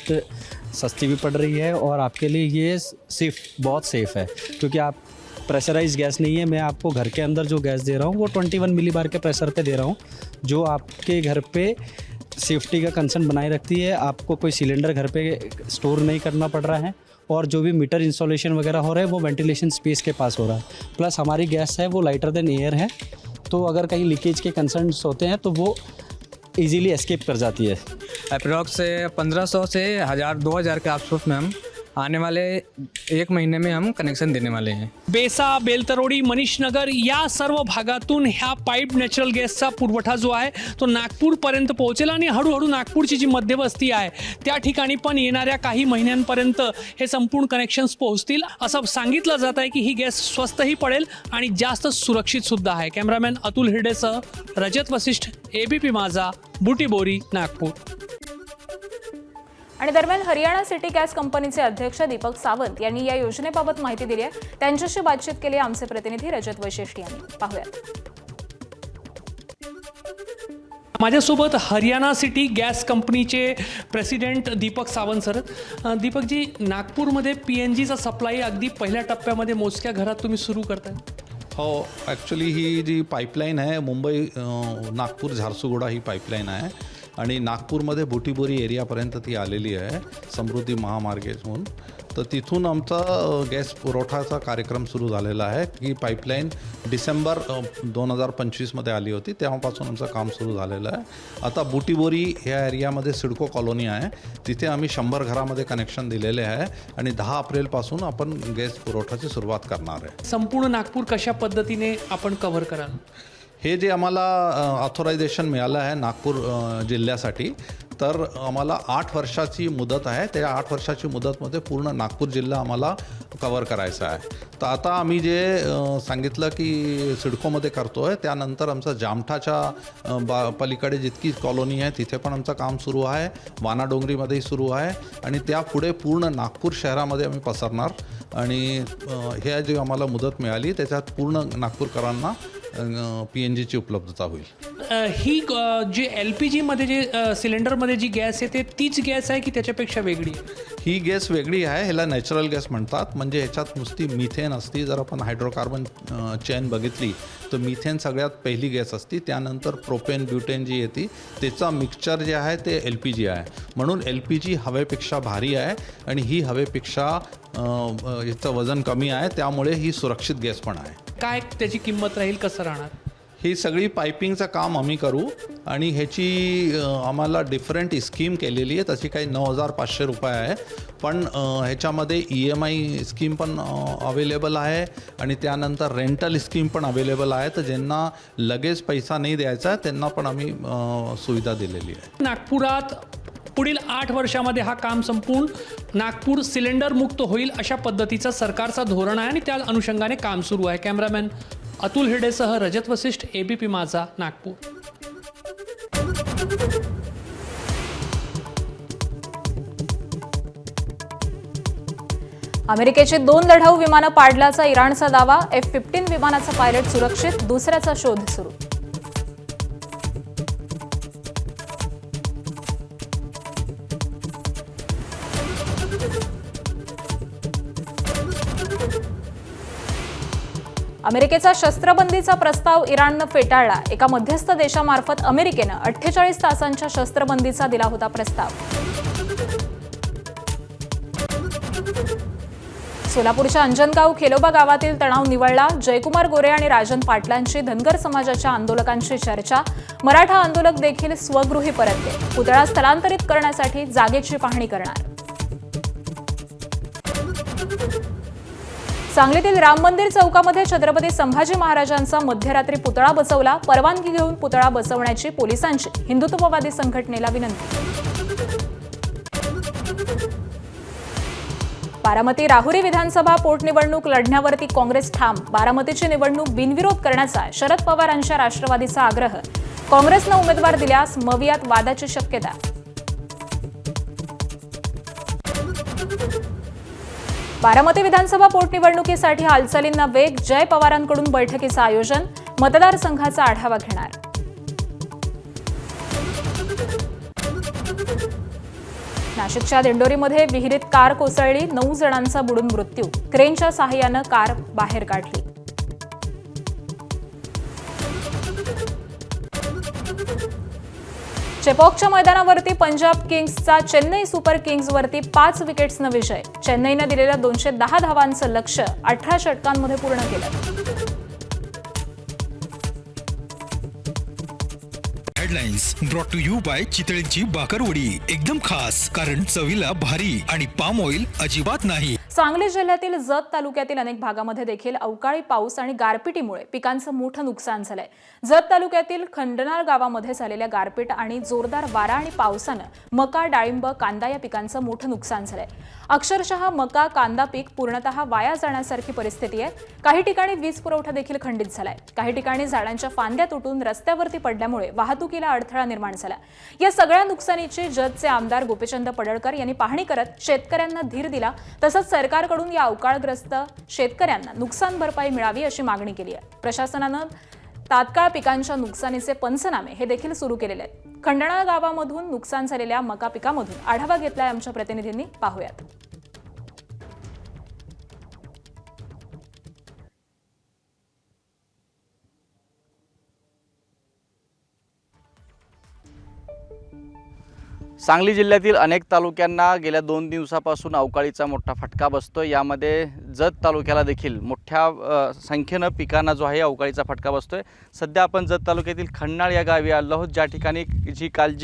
सस्ती भी पड़ रही है और आपके लिए ये बहुत सेफ़ है क्योंकि आप प्रेशराइज गैस नहीं है. मैं आपको घर के अंदर जो गैस दे रहा हूँ वो 21 मिलीबार के प्रेशर पे दे रहा हूँ जो आपके घर पे सेफ्टी का कंसर्न बनाए रखती है. आपको कोई सिलेंडर घर पे स्टोर नहीं करना पड़ रहा है और जो भी मीटर इंस्टॉलेशन वगैरह हो रहा है वो वेंटिलेशन स्पेस के पास हो रहा है. प्लस हमारी गैस है वो लाइटर देन एयर है तो अगर कहीं लीकेज के कंसर्न्स होते हैं तो वो इजीली एस्केप कर जाती है. अप्रॉक्स 1500 से 1000-2000 के आसपास में हम आने वाले 1 महीने में हम कनेक्शन देने वाले हैं. बेसा, बेलतरोडी, मनीषनगर या सर्व भागातून ह्या पाईप नॅचरल गॅसचा पुरवठा जो आहे तो नागपूरपर्यंत पोहोचेल आणि हळूहळू नागपूरची जी मध्यवस्ती आहे त्या ठिकाणी पण येणाऱ्या काही महिन्यांपर्यंत हे संपूर्ण कनेक्शन्स पोहोचतील असं सांगितलं जात आहे की ही गॅस स्वस्तही पडेल आणि जास्त सुरक्षित सुद्धा आहे. कॅमेरामॅन अतुल हिरडेसह रजत वशिष्ठ, ABP माझा, बुटीबोरी, नागपूर. आणि दरम्यान हरियाणा सिटी गॅस कंपनीचे अध्यक्ष दीपक सावंत यांनी या योजनेबाबत माहिती दिली आहे. त्यांच्याशी बातचीत केली आमचे प्रतिनिधी रजत वशिष्ठ यांनी. पाहूयात. माझ्यासोबत हरियाणा सिटी गॅस कंपनीचे प्रेसिडेंट दीपक सावंत सर. दीपकजी, नागपूरमध्ये PNGचा सप्लाय अगदी पहिल्या टप्प्यामध्ये मोजक्या घरात तुम्ही सुरू करताय. हो, ॲक्च्युली ही जी पाईपलाईन आहे मुंबई नागपूर झारसुगुडा ही पाईपलाईन आहे आणि नागपूरमध्ये बुटीबोरी एरियापर्यंत ती आलेली आहे समृद्धी महामार्गेतून. तर तिथून आमचा गॅस पुरवठाचा कार्यक्रम सुरू झालेला आहे. ही पाईपलाईन डिसेंबर 2025मध्ये आली होती, तेव्हापासून आमचं काम सुरू झालेलं आहे. आता बुटीबोरी ह्या एरियामध्ये सिडको कॉलनी आहे, तिथे आम्ही 100 घरामध्ये कनेक्शन दिलेले आहे आणि 10 एप्रिलपासून आपण गॅस पुरवठाची सुरुवात करणार आहे. संपूर्ण नागपूर कशा पद्धतीने आपण कव्हर कराल? हे जे आम्हाला ऑथोरायझेशन मिळालं आहे नागपूर जिल्ह्यासाठी, तर आम्हाला 8 वर्षाची मुदत आहे. त्या 8 वर्षाची मुदतमध्ये पूर्ण नागपूर जिल्हा आम्हाला कव्हर करायचा आहे. तर आता आम्ही जे सांगितलं की सिडकोमध्ये करतो आहे, त्यानंतर आमचं जामठाच्या पलीकडे जितकी कॉलनी आहे तिथे पण आमचं काम सुरू आहे, वानाडोंगरीमध्येही सुरू आहे आणि त्यापुढे पूर्ण नागपूर शहरामध्ये आम्ही पसरणार. आणि हे जे आम्हाला मुदत मिळाली त्याच्यात पूर्ण नागपूरकरांना PNGची उपलब्धता होईल. ही जी LPGमध्ये जे सिलेंडरमध्ये जी गॅस आहे ते तीच गॅस आहे की त्याच्यापेक्षा वेगळी आहे? ही गॅस वेगळी आहे, ह्याला नॅचरल गॅस म्हणतात. म्हणजे ह्याच्यात नुसती मिथेन असती. जर आपण हायड्रोकार्बन चेन बघितली तर मिथेन सगळ्यात पहिली गॅस असती, त्यानंतर प्रोपेन ब्युटेन जी येते त्याचा मिक्सचर जे आहे ते LPG आहे. म्हणून LPG हवेपेक्षा भारी आहे आणि ही हवेपेक्षा याचं वजन कमी आहे, त्यामुळे ही सुरक्षित गॅस पण आहे. काय त्याची किंमत राहील, कसं राहणार? ही सगळी पायपिंगचं काम आम्ही करू आणि ह्याची आम्हाला डिफरंट स्कीम केलेली आहे. तशी काही 9,500 रुपये आहे, पण ह्याच्यामध्ये EMI स्कीम पण अवेलेबल आहे आणि त्यानंतर रेंटल स्कीम पण अवेलेबल आहे. तर ज्यांना लगेच पैसा नाही द्यायचा त्यांना पण आम्ही सुविधा दिलेली आहे. नागपुरात पुढील 8 वर्षामध्ये हा काम संपून नागपूर सिलेंडर मुक्त होईल अशा पद्धतीचं सरकारचं धोरण आहे आणि त्या अनुषंगाने काम सुरू आहे. कॅमेरामॅन अतुल हिरडेसह रजत वसिष्ठ, ABP माझा, नागपूर. अमेरिकेची 2 लढाऊ विमानं पाडल्याचा इराणचा दावा. F-15 विमानाचा पायलट सुरक्षित, दुसऱ्याचा शोध सुरू. अमेरिकेचा शस्त्रबंदीचा प्रस्ताव इराणनं फेटाळला. एका मध्यस्थ देशामार्फत अमेरिकेनं 48 तासांच्या शस्त्रबंदीचा दिला होता प्रस्ताव. सोलापूरच्या अंजनगाव खेलोबा गावातील तणाव निवळला. जयकुमार गोरे आणि राजन पाटलांची धनगर समाजाच्या आंदोलकांशी चर्चा. मराठा आंदोलक देखील स्वगृही परतले. पुतळा स्थलांतरित करण्यासाठी जागेची पाहणी करणार. सांगलीतील राम मंदिर चौकामध्ये छत्रपती संभाजी महाराजांचा मध्यरात्री पुतळा बसवला. परवानगी घेऊन पुतळा बसवण्याची पोलिसांची हिंदुत्ववादी संघटनेला विनंती. बारामती राहुरी विधानसभा पोटनिवडणूक लढण्यावरती काँग्रेस ठाम. बारामतीची निवडणूक बिनविरोध करण्याचा शरद पवारांच्या राष्ट्रवादीचा आग्रह. काँग्रेसनं उमेदवार दिल्यास मवियात वादाची शक्यता. बारामती विधानसभा पोटनिवडणुकीसाठी हालचालींना वेग. जय पवारांकडून बैठकीचं आयोजन. मतदारसंघाचा आढावा घेणार. नाशिकच्या दिंडोरीमध्ये विहिरीत कार कोसळली. 9 जणांचा बुडून मृत्यू. क्रेनच्या सहाय्यानं कार बाहेर काढली. चेपॉकच्या मैदानावरती पंजाब किंग्सचा चेन्नई सुपर किंग्सवरती 5 विकेट्सनं विजय. चेन्नईनं दिलेलं 210 धावांचं लक्ष्य 18 षटकांमध्ये पूर्ण केलं. Headlines brought to you by चितळींची बाकरवडी. एकदम खास, कारण चवीला भारी आणि पाम ऑइल अजिबात नाही. सांगली जिल्ह्यातील जत तालुक्यातील अनेक भागामध्ये देखील अवकाळी पाऊस आणि गारपिटीमुळे पिकांचं मोठं नुकसान झालंय. जत तालुक्यातील खंडनाळ गावामध्ये झालेल्या गारपीट आणि जोरदार वारा आणि पावसानं मका, डाळिंब, कांदा या पिकांचं मोठं नुकसान झालंय. अक्षरशः मका, कांदा पीक पूर्णतः वाया जाण्यासारखी परिस्थिती आहे. काही ठिकाणी वीज पुरवठा देखील खंडित झालाय. काही ठिकाणी झाडांच्या फांद्या तुटून रस्त्यावरती पडल्यामुळे वाहतुकीला अडथळा निर्माण झाला. या सगळ्या नुकसानीची जतचे आमदार गोपीचंद पडळकर यांनी पाहणी करत शेतकऱ्यांना धीर दिला. तसंच सरकारकडून या अवकाळग्रस्त शेतकऱ्यांना नुकसान भरपाई मिळावी अशी मागणी केली आहे. प्रशासनानं तात्काळ पिकांच्या नुकसानीचे पंचनामे हे देखील सुरू केलेले आहेत. खंडनाळ गावामधून नुकसान झालेल्या मका पिकामधून आढावा घेतलाय आमच्या प्रतिनिधींनी. पाहूयात. सांगली जिल्ह्यातील अनेक तालुक्यांना गेल्या 2 दिवसापासून अवकाळीचा मोठा फटका बसतो. यामध्ये जत तालुक्याला देखील मोठ्या संख्येनं पिकांना जो आहे अवकाळीचा फटका बसतोय. सध्या आपण जत तालुक्यातील खंडनाळ या गावी आलो आहोत, ज्या ठिकाणी काल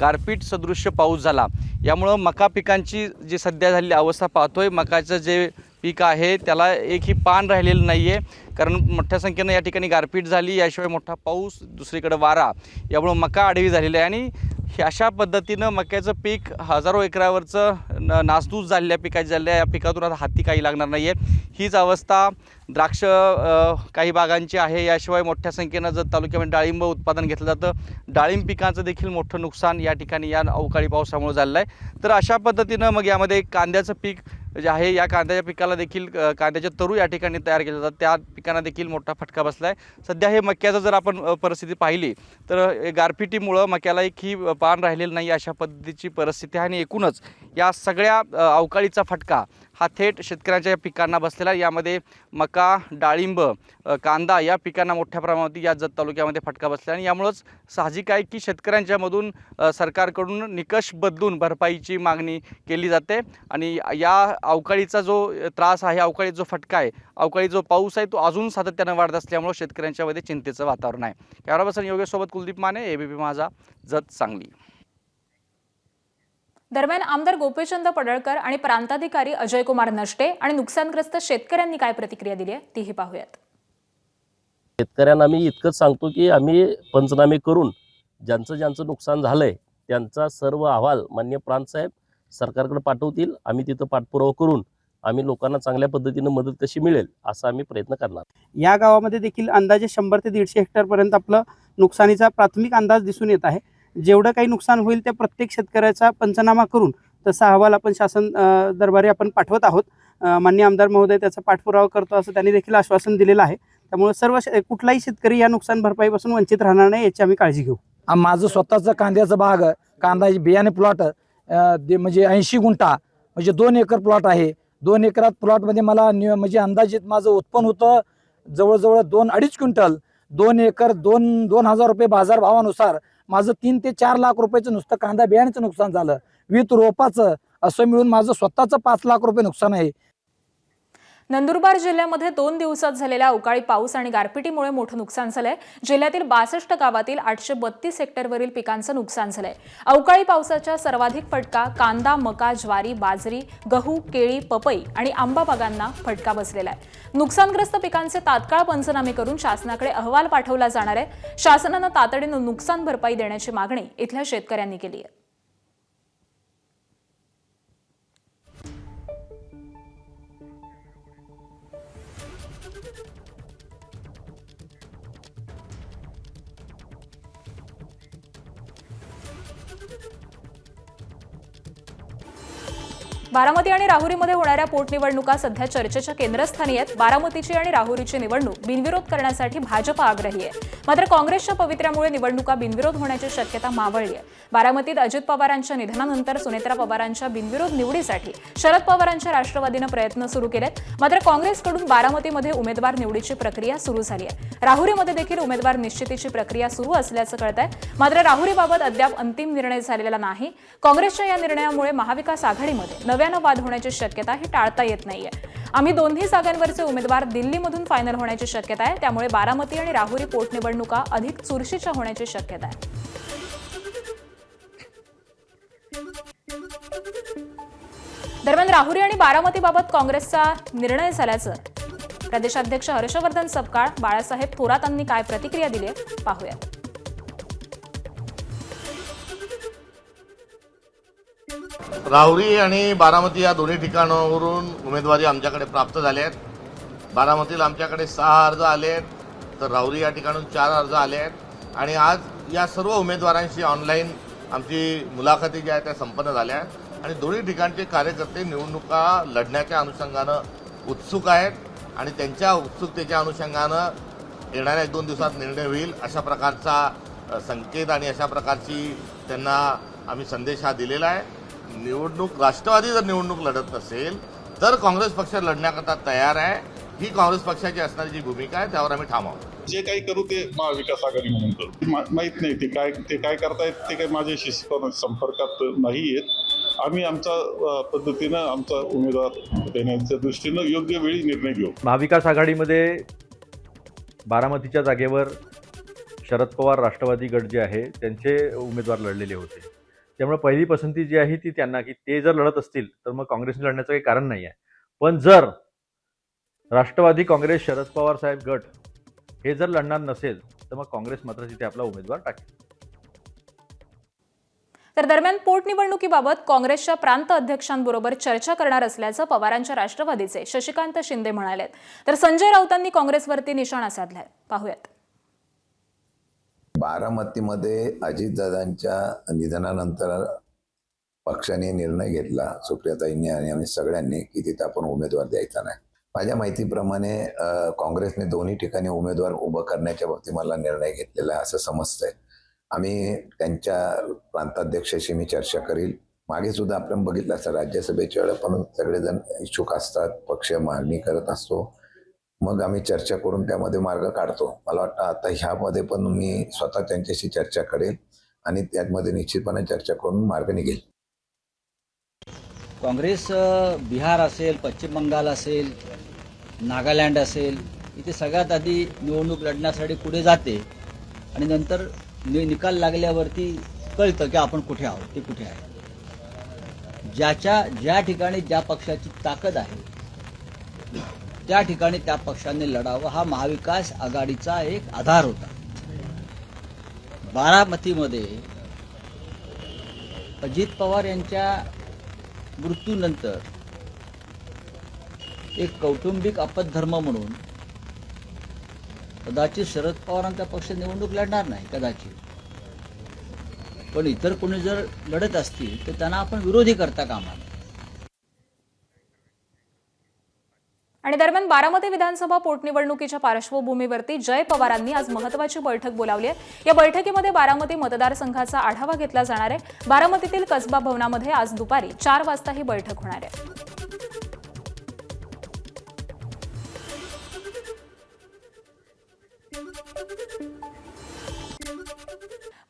गारपीट सदृश्य पाऊस झाला. यामुळं मका पिकांची जी सध्या झालेली अवस्था पाहतोय, मकाचं जे पीक आहे त्याला एकही पान राहिलेलं नाही आहे, कारण मोठ्या संख्येनं या ठिकाणी गारपीट झाली. याशिवाय मोठा पाऊस, दुसरीकडे वारा, यामुळं मका आडवी झालेली आहे आणि अशा पद्धतीनं मक्याचं पीक हजारो एकरावरचं नासधूस झालेल्या पिकाची झालेल्या या पिकातून आता हाती काही लागणार नाही आहे. हीच अवस्था द्राक्ष काही बागांची आहे. याशिवाय मोठ्या संख्येनं जत तालुक्यामध्ये डाळिंब उत्पादन घेतलं जातं. डाळिंब पिकांचं देखील मोठं नुकसान या ठिकाणी या अवकाळी पावसामुळे झालेलं आहे. तर अशा पद्धतीनं मग यामध्ये कांद्याचं पीक जे आहे, या कांद्याच्या पिकाला देखील कांद्याचे तरू या ठिकाणी तयार केले जातात, त्या पिकांना देखील मोठा फटका बसला आहे. सध्या हे मक्याचं जर आपण परिस्थिती पाहिली तर गारपिटीमुळं मक्याला एक ही पान राहिलेलं नाही, अशा पद्धतीची परिस्थिती आहे. आणि एकूणच या सगळ्या अवकाळीचा फटका हा थेट शेतकऱ्यांच्या पिकांना बसलेला आहे. यामध्ये मका, डाळिंब, कांदा या पिकांना मोठ्या प्रमाणात या जत तालुक्यामध्ये फटका बसला आणि यामुळंच साहजिक आहे की शेतकऱ्यांच्यामधून सरकारकडून निकष बदलून भरपाईची मागणी केली जाते. आणि या अवकाळीचा जो त्रास आहे, अवकाळी जो फटका आहे, अवकाळी जो पाऊस आहे, तो अजून सातत्यानं वाढत असल्यामुळं शेतकऱ्यांच्यामध्ये चिंतेचं वातावरण आहे. कॅमेरापर्सन योगेशसोबत कुलदीप माने, एबीपी माझा, जत, सांगली. दरम्यान आमदार गोपीचंद पडळकर आणि प्रांताधिकारी अजयकुमार नष्टे आणि नुकसानग्रस्त शेतकऱ्यांनी काय प्रतिक्रिया दिली आहे तीही पाहूयात. शेतकऱ्यांना आम्ही इतकंच सांगतो की आम्ही पंचनामे करून ज्यांचं नुकसान झालंय त्यांचा सर्व अहवाल माननीय प्रांतसाहेब सरकारकडे पाठवतील. आम्ही तिथं पाठपुरावा करून आम्ही लोकांना चांगल्या पद्धतीनं मदत कशी मिळेल असा आम्ही प्रयत्न करणार. या गावामध्ये देखील अंदाजे 100 ते 150 हेक्टरपर्यंत आपलं नुकसानीचा प्राथमिक अंदाज दिसून येत आहे. जेवढं काही नुकसान होईल त्या प्रत्येक शेतकऱ्याचा पंचनामा करून तसा अहवाल आपण शासन दरबारी आपण पाठवत आहोत. माननीय आमदार महोदय त्याचा पाठपुरावा करतो असं त्यांनी देखील आश्वासन दिलेलं आहे. त्यामुळे सर्व कुठलाही शेतकरी या नुकसान भरपाईपासून वंचित राहणार नाही याची आम्ही काळजी घेऊ. माझं स्वतःचं कांद्याचं बाग, कांदा बियाणे प्लॉट म्हणजे 80 गुंठा म्हणजे 2 एकर प्लॉट आहे. 2 एकरात प्लॉटमध्ये मला म्हणजे अंदाजित माझं उत्पन्न होतं जवळजवळ 2-2.5 क्विंटल. 2 एकर 2,000 रुपये बाजारभावानुसार माझं 3 ते 4 लाख रुपयाचं नुसतं कांदा बियाण्याचं नुकसान झालं. विथ रोपाचं असं मिळून माझं स्वतःचं 5 लाख रुपये नुकसान आहे. नंदुरबार जिल्ह्यामध्ये 2 दिवसात झालेल्या अवकाळी पाऊस आणि गारपिटीमुळे मोठं नुकसान झालंय. जिल्ह्यातील 62 गावातील 832 हेक्टरवरील पिकांचं नुकसान झालंय. अवकाळी पावसाचा सर्वाधिक फटका कांदा, मका, ज्वारी, बाजरी, गहू, केळी, पपई आणि आंबा बागांना फटका बसलेला आहे. नुकसानग्रस्त पिकांचे तात्काळ पंचनामे करून शासनाकडे अहवाल पाठवला जाणार आहे. शासनानं तातडीनं नुकसान भरपाई देण्याची मागणी इथल्या शेतकऱ्यांनी केली आहे. बारामती आणि राहुरीमध्ये होणाऱ्या पोटनिवडणुका सध्या चर्चेच्या केंद्रस्थानी आहेत. बारामतीची आणि राहुरीची निवडणूक बिनविरोध करण्यासाठी भाजप आग्रही आहे. मात्र काँग्रेसच्या पवित्र्यामुळे निवडणुका बिनविरोध होण्याची शक्यता मावळली आहे. बारामतीत अजित पवारांच्या निधनानंतर सुनेत्रा पवारांच्या बिनविरोध निवडीसाठी शरद पवारांच्या राष्ट्रवादीनं प्रयत्न सुरू केलेत. मात्र काँग्रेसकडून बारामतीमध्ये उमेदवार निवडीची प्रक्रिया सुरू झाली आहे. राहुरीमध्ये देखील उमेदवार निश्चितीची प्रक्रिया सुरू असल्याचं कळतंय. मात्र राहुरीबाबत अद्याप अंतिम निर्णय झालेला नाही. काँग्रेसच्या या निर्णयामुळे महाविकास आघाडीमध्ये नव्यानं वाद होण्याची शक्यता ही टाळता येत नाहीये. आम्ही दोन्ही जागांवरचे उमेदवार दिल्लीमधून फायनल होण्याची शक्यता आहे. त्यामुळे बारामती आणि राहुरी पोटनिवडणुका अधिक चुरशीच्या होण्याची शक्यता आहे. दरम्यान राहुरी आणि बारामतीबाबत काँग्रेसचा निर्णय झाल्याचं प्रदेशाध्यक्ष हर्षवर्धन सपकाळ, बाळासाहेब थोरातांनी काय प्रतिक्रिया दिली आहे पाहूयात. राहुरी आणि बारामती या दोन्ही ठिकाणावरून उमेदवारी आमच्याकडे प्राप्त झाल्या आहेत. बारामतीला आमच्याकडे 6 अर्ज आले आहेत, तर राहुरी या ठिकाणून 4 अर्ज आले आहेत. आणि आज या सर्व उमेदवारांशी ऑनलाईन आमची मुलाखती ज्या आहेत त्या संपन्न झाल्या आहेत. आणि दोन्ही ठिकाणचे कार्यकर्ते निवडणुका लढण्याच्या अनुषंगानं उत्सुक आहेत आणि त्यांच्या उत्सुकतेच्या अनुषंगानं येणाऱ्या 1-2 दिवसात निर्णय होईल अशा प्रकारचा संकेत आणि अशा प्रकारची त्यांना आम्ही संदेश हा दिलेला आहे. निवडणूक राष्ट्रवादी जर निवडणूक लढत नसेल तर काँग्रेस पक्ष लढण्याकरता तयार आहे. ही काँग्रेस पक्षाची असणारी जी भूमिका आहे त्यावर आम्ही ठाम आहोत. जे काही करू ते महाविकास आघाडी म्हणून करू. माहीत नाही ते काय करतायत ते काही माझ्याशी संपर्कात नाही आहेत. आम्ही आमच्या पद्धतीनं आमचा उमेदवार देण्याच्या दृष्टीनं योग्य वेळी निर्णय घेऊ. महाविकास आघाडीमध्ये बारामतीच्या जागेवर शरद पवार राष्ट्रवादी गट जे आहे त्यांचे उमेदवार लढलेले होते. त्यामुळे पहिली पसंती जी आहे ती त्यांना, की ते जर लढत असतील तर मग काँग्रेसने लढण्याचं काही कारण नाही आहे. पण जर राष्ट्रवादी काँग्रेस शरद पवार साहेब गट हे जर लढणार नसेल तर मग काँग्रेस मात्र तिथे आपला उमेदवार टाकेल. तर दरम्यान पोटनिवडणुकीबाबत काँग्रेसच्या प्रांत अध्यक्षांबरोबर चर्चा करणार असल्याचं पवारांच्या राष्ट्रवादीचे शशिकांत शिंदे म्हणालेत. तर संजय राऊतांनी काँग्रेसवरती निशाणा साधलाय. पाहूयात. बारामतीमध्ये अजितदादांच्या निधनानंतर पक्षाने निर्णय घेतला, सुप्रियाताईंनी आणि आम्ही सगळ्यांनी, की तिथे आपण उमेदवार द्यायचा नाही. माझ्या माहितीप्रमाणे काँग्रेसने दोन्ही ठिकाणी उमेदवार उभं करण्याच्या बाबतीत मला निर्णय घेतलेला आहे असं समजतंय. आम्ही त्यांच्या प्रांताध्यक्षाशी मी चर्चा करील. मागे सुद्धा आपण बघितलं असं राज्यसभेच्या वेळेला पण सगळेजण इच्छुक असतात, पक्ष मागणी करत असतो, मग आम्ही चर्चा करून त्यामध्ये मार्ग काढतो. मला वाटतं आता ह्यामध्ये पण मी स्वतः त्यांच्याशी चर्चा करेल आणि त्यामध्ये निश्चितपणे चर्चा करून मार्ग निघेल. काँग्रेस बिहार असेल, पश्चिम बंगाल असेल, नागालँड असेल, इथे सगळ्यात आधी निवडणूक लढण्यासाठी पुढे जाते आणि नंतर निकाल लागल्यावरती कळतं की आपण कुठे आहोत, ते कुठे आहे. ज्या ठिकाणी ज्या पक्षाची ताकद आहे त्या ठिकाणी त्या पक्षाने लढावं, हा महाविकास आघाडीचा एक आधार होता. बारामतीमध्ये अजित पवार यांच्या मृत्यूनंतर एक कौटुंबिक अपधर्म म्हणून कदाचित शरद पवारांचा पक्ष निवडणूक लढणार नाही कदाचित, पण इतर कोणी जर लढत असतील तर त्यांना आपण विरोधी करता कामा नये. आणि दरम्यान बारामती विधानसभा पोटनिवडणुकीच्या पार्श्वभूमीवरती जय पवारांनी आज महत्त्वाची बैठक बोलावली आहे. या बैठकीमध्ये बारामती मतदारसंघाचा आढावा घेतला जाणार आहे. बारामतीतील कसबा भवनामध्ये आज दुपारी 4 वाजता ही बैठक होणार आहे.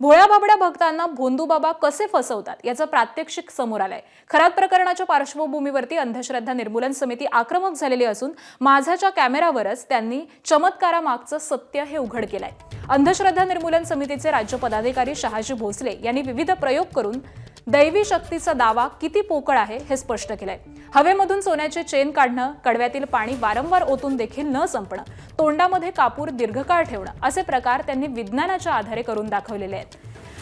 भोळ्या बाबड्या भक्तांना भोंदूबाबा कसे फसवतात याचं प्रात्यक्षिक समोर आलंय. खरात प्रकरणाच्या पार्श्वभूमीवरती अंधश्रद्धा निर्मूलन समिती आक्रमक झालेली असून माझाच्या कॅमेरावरच त्यांनी चमत्कारामागचं सत्य हे उघड केलंय. अंधश्रद्धा निर्मूलन समितीचे राज्य पदाधिकारी शहाजी भोसले यांनी विविध प्रयोग करून दैवी शक्तीचा दावा किती पोकळ आहे हे स्पष्ट केलंय. हवेमधून सोन्याचे चेन काढणं, कडव्यातील पाणी वारंवार ओतून देखील न संपणं, तोंडामध्ये कापूर दीर्घकाळ ठेवणं असे प्रकार त्यांनी विज्ञानाच्या आधारे करून दाखवलेले आहेत.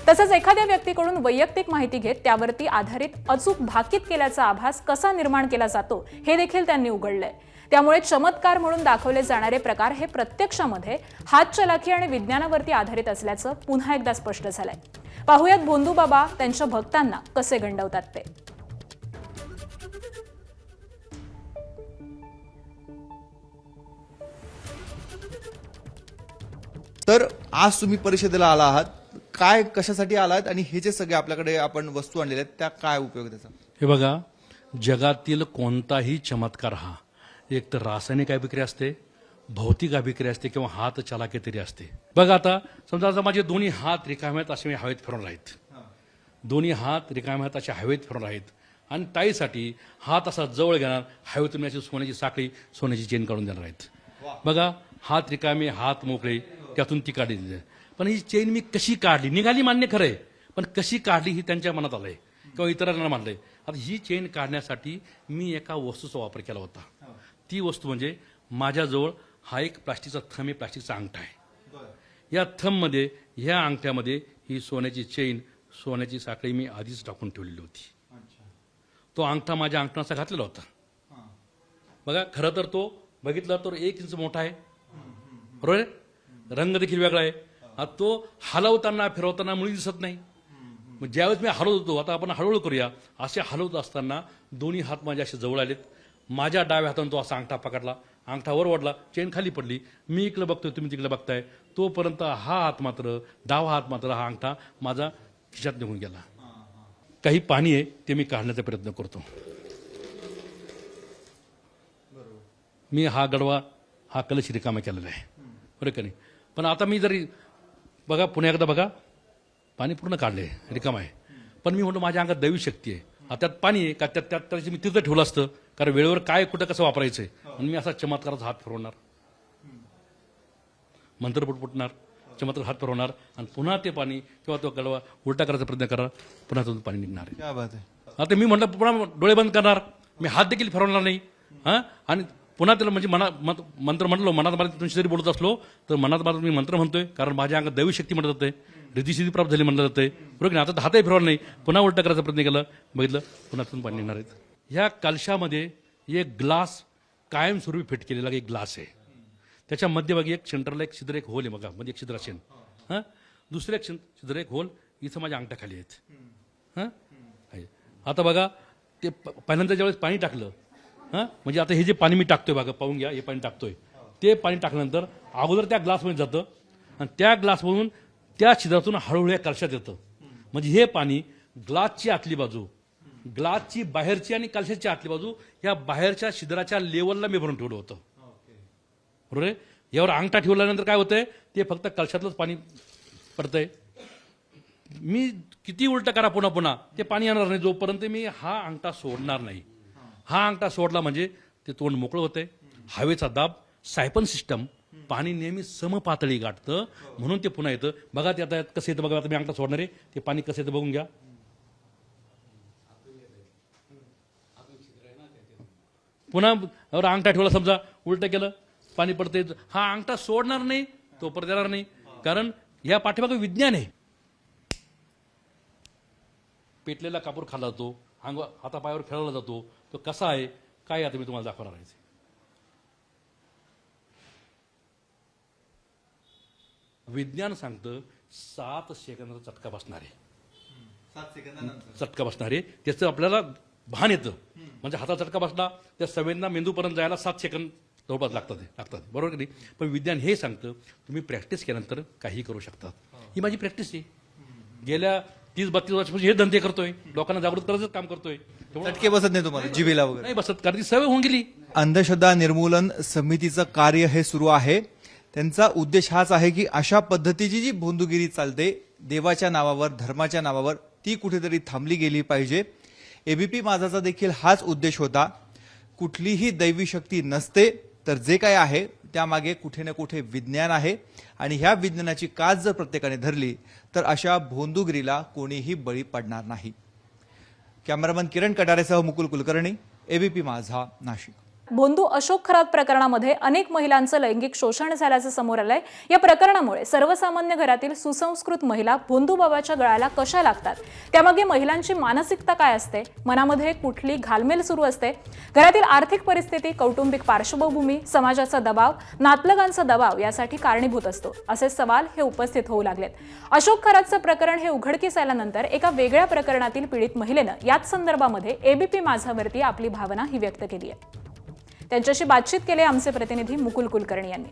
तसंच एखाद्या व्यक्तीकडून वैयक्तिक माहिती घेत त्यावरती आधारित अचूक भाकीत केल्याचा आभास कसा निर्माण केला जातो हे देखील त्यांनी उघडलंय. त्यामुळे चमत्कार म्हणून दाखवले जाणारे प्रकार हे प्रत्यक्षामध्ये हातचलाखी आणि विज्ञानावरती आधारित असल्याचं पुन्हा एकदा स्पष्ट झालंय. पाहुयात भोंदूबाबा त्यांच्या भक्तांना कसे गंडवतात ते. तर आज तुम्ही परिषदेला आला आहात, काय कशासाठी आलात आणि हे जे सगळे आपल्याकडे आपण वस्तू आणलेल्या आहेत त्या काय उपयोग त्याचा? हे बघा, जगातील कोणताही चमत्कार हा एक तर रासायनिक अभिक्रिया असते, भौतिक अभिक्रिया असते किंवा हात चलाकी तरी असते. बघा आता समजा माझे दोन्ही हात रिकामे आहेत असे मी हवेत फिरून राहीत, दोन्ही हात रिकामे आहेत असे हवेत फिरून राहीत आणि ताईसाठी हात असा जवळ घेणार, हवेतून अशी सोन्याची साखळी, सोन्याची चेन काढून देणार आहेत. बघा, हात रिकामे, हात मोकळे, त्यातून ती काढली. पण ही चेन मी कशी काढली, निघाली मान्य खरं आहे, पण कशी काढली ही त्यांच्या मनात आलंय किंवा इतरांना मानलंय. आता ही चेन काढण्यासाठी मी एका वस्तूचा वापर केला होता. ती वस्तू म्हणजे माझ्याजवळ हा एक प्लास्टिकचा थंब, प्लास्टिकचा अंगठा आहे. या थंबमध्ये, ह्या अंगठ्यामध्ये ही सोन्याची चेन, सोन्याची साखळी मी आधीच टाकून ठेवलेली होती. तो अंगठा माझ्या अंगठाचा घातलेला होता. बघा, खरं तर तो बघितला तर 1 इंच मोठा आहे, बरोबर आहे, रंग देखील वेगळा आहे. आता तो हलवताना फिरवताना मुळी दिसत नाही. मग ज्यावेळेस मी हलवत होतो, आता आपण हळूहळू करूया, असे हलवत असताना दोन्ही हात माझ्या असे जवळ आलेत. माझ्या डाव्या हाताने तो असा अंगठा पकडला, अंगठा वर ओढला, चेन खाली पडली. मी इकडे बघतोय, तुम्ही तिकडे बघताय, तोपर्यंत हा हात मात्र, डावा हात मात्र, हा अंगठा माझा खिशात निघून गेला. काही पाणी आहे ते मी काढण्याचा प्रयत्न करतो. मी हा गडवा, हा कलश रिकामा केलेला आहे, बरं का नाही. पण आता मी जरी बघा, पुन्हा एकदा बघा, पाणी पूर्ण काढले, रिकाम आहे. पण मी म्हणतो माझ्या अंगात दैवी शक्ती आहे. आता त्यात पाणी आहे का, त्यात मी तिथं ठेवलं असतं, कारण वेळेवर काय कुठं कसं वापरायचं आहे. आणि मी असा चमत्काराचा हात फिरवणार, मंत्र पुटपुटणार, चमत्कार हात फिरवणार आणि पुन्हा ते पाणी किंवा तो गडवा उलटा करायचा प्रयत्न करणार, पुन्हा तो पाणी निघणार आहे. आता मी म्हटलं पुन्हा डोळे बंद करणार, मी हात देखील फिरवणार नाही. हां, आणि पुन्हा त्याला म्हणजे मंत्र म्हटलो, मनात मला तुमची जरी बोलत असलो तर मनात मला मी मंत्र म्हणतोय, कारण माझ्या अंगात दैवी शक्ती म्हणत जाते, रिद्धिसिद्धी प्राप्त झाली म्हणलं जाते, बरोबर की नाही. आता हातही फिरवला नाही, पुन्हा उलटा करायचा प्रयत्न केला, बघितलं पुन्हा तिथून पाणी निघणार आहेत. ह्या कलशामध्ये एक ग्लास कायमस्वरूपी फिट केलेला एक ग्लास आहे. त्याच्या मध्यभागी एक सेंटरला एक छिद्र, एक होल आहे बघा, म्हणजे एक छिद्र असेल. हां, दुसरं एक छिद्र, एक होल इथं माझ्या अंगठाखाली आहेत. हां, आता बघा ते पहिल्यांदा ज्यावेळेस पाणी टाकलं, हां, म्हणजे आता हे जे पाणी मी टाकतोय बघा, पाहून घ्या, हे पाणी टाकतोय, ते पाणी टाकल्यानंतर अगोदर त्या ग्लासमध्ये जातं आणि त्या ग्लासमधून त्या छिद्रातून हळूहळू या कलशात येतं. म्हणजे हे पाणी ग्लासची आतली बाजू, ग्लासची बाहेरची आणि कलशाची आतली बाजू, या बाहेरच्या छिद्राच्या लेवलला मी भरून ठेवलं होतं, बरोबर आहे. यावर अंगठा ठेवल्यानंतर काय होतंय, ते फक्त कलशातलंच पाणी पडतंय. मी किती उलटं करा पुन्हा पुन्हा ते पाणी येणार नाही, जोपर्यंत मी हा अंगठा सोडणार नाही. हा अंगठा सोडला म्हणजे ते तोंड मोकळं होतंय, हवेचा दाब, सायपन सिस्टम, पाणी नेहमी समपातळी गाठतं, म्हणून ते पुन्हा येतं. बघा ते आता कसं येतं बघा, आता मी अंगठा सोडणार आहे, ते पाणी कसं येतं बघून घ्या. पुन्हा अंगठा ठेवला, समजा उलटं केलं, पाणी पडतंय. हा अंगठा सोडणार नाही, तो परत येणार नाही, कारण या पाठीमागे विज्ञान आहे. पेटलेला कापूर खाल्ला जातो, हातापायावर खेळला जातो, तो कसा आहे काय आता मी तुम्हाला दाखवणार आहे. विज्ञान सांगतं 7 सेकंदाचा चटका बसणार आहे, 7 सेकंदानंतर चटका बसणार आहे, त्याचं आपल्याला भान येतं. म्हणजे हाताचा चटका बसला, त्या संवेदना मेंदूपर्यंत जायला 7 सेकंद जवळपास लागतात, बरोबर की नाही. पण विज्ञान हे सांगतं तुम्ही प्रॅक्टिस केल्यानंतर काही करू शकतात. ही माझी प्रॅक्टिस आहे. गेल्या 30-32 वर्षापासून हे धंदे करतोय, लोकांना जागृत करायचं काम करतोय. चटके बसत नाही तुम्हाला जिभेला वगैरे? नाही बसत, कारण ती सवय होऊन गेली. अंधश्रद्धा निर्मूलन समितीचं कार्य हे सुरू आहे. त्यांचा उद्देश हाच आहे की अशा पद्धतीची जी भोंदूगिरी चालते देवाच्या नावावर, धर्माच्या नावावर, ती कुठेतरी थांबली गेली पाहिजे. एबीपी माझाचा देखील हाच उद्देश होता. कुठलीही दैवी शक्ती नसते, तर जे काय आहे त्यामागे कुठे ना कुठे विज्ञान आहे आणि ह्या विज्ञानाची कास जर प्रत्येकाने धरली तर अशा भोंदूगिरीला कोणीही बळी पडणार नाही. कॅमेरामन किरण कटारेसह मुकुल कुलकर्णी, एबीपी माझा, नाशिक. भोंदू अशोक खरात प्रकरणामध्ये अनेक महिलांचं लैंगिक शोषण झाल्याचं समोर आलंय. या प्रकरणामुळे सर्वसामान्य घरातील सुसंस्कृत महिला भोंदू बाबाच्या गळाला कशा लागतात, त्यामागे महिलांची मानसिकता काय असते, मनामध्ये कुठली घालमेल सुरू असते, घरातील आर्थिक परिस्थिती, कौटुंबिक पार्श्वभूमी, समाजाचा दबाव, नातलगांचा दबाव यासाठी कारणीभूत असतो, असे सवाल हे उपस्थित होऊ लागलेत. अशोक खरातचं प्रकरण हे उघडकीस आल्यानंतर एका वेगळ्या प्रकरणातील पीडित महिलेनं याच संदर्भामध्ये एबीपी माझावरती आपली भावना ही व्यक्त केली आहे. त्यांच्याशी बातचीत केली आमचे प्रतिनिधी मुकुल कुलकर्णी यांनी.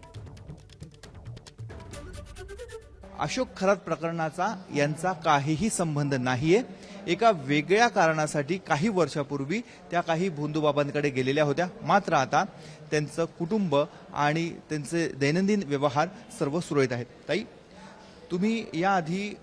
अशोक खरात प्रकरणाचा यांचा काहीही संबंध नाहीये. एका वेगळ्या कारणासाठी काही वर्षापूर्वी त्या काही भोंदूबाबांकडे गेलेल्या होत्या. मात्र आता त्यांचं कुटुंब आणि त्यांचे दैनंदिन व्यवहार सर्व सुरळीत आहेत. ताई, तुम्ही याआधी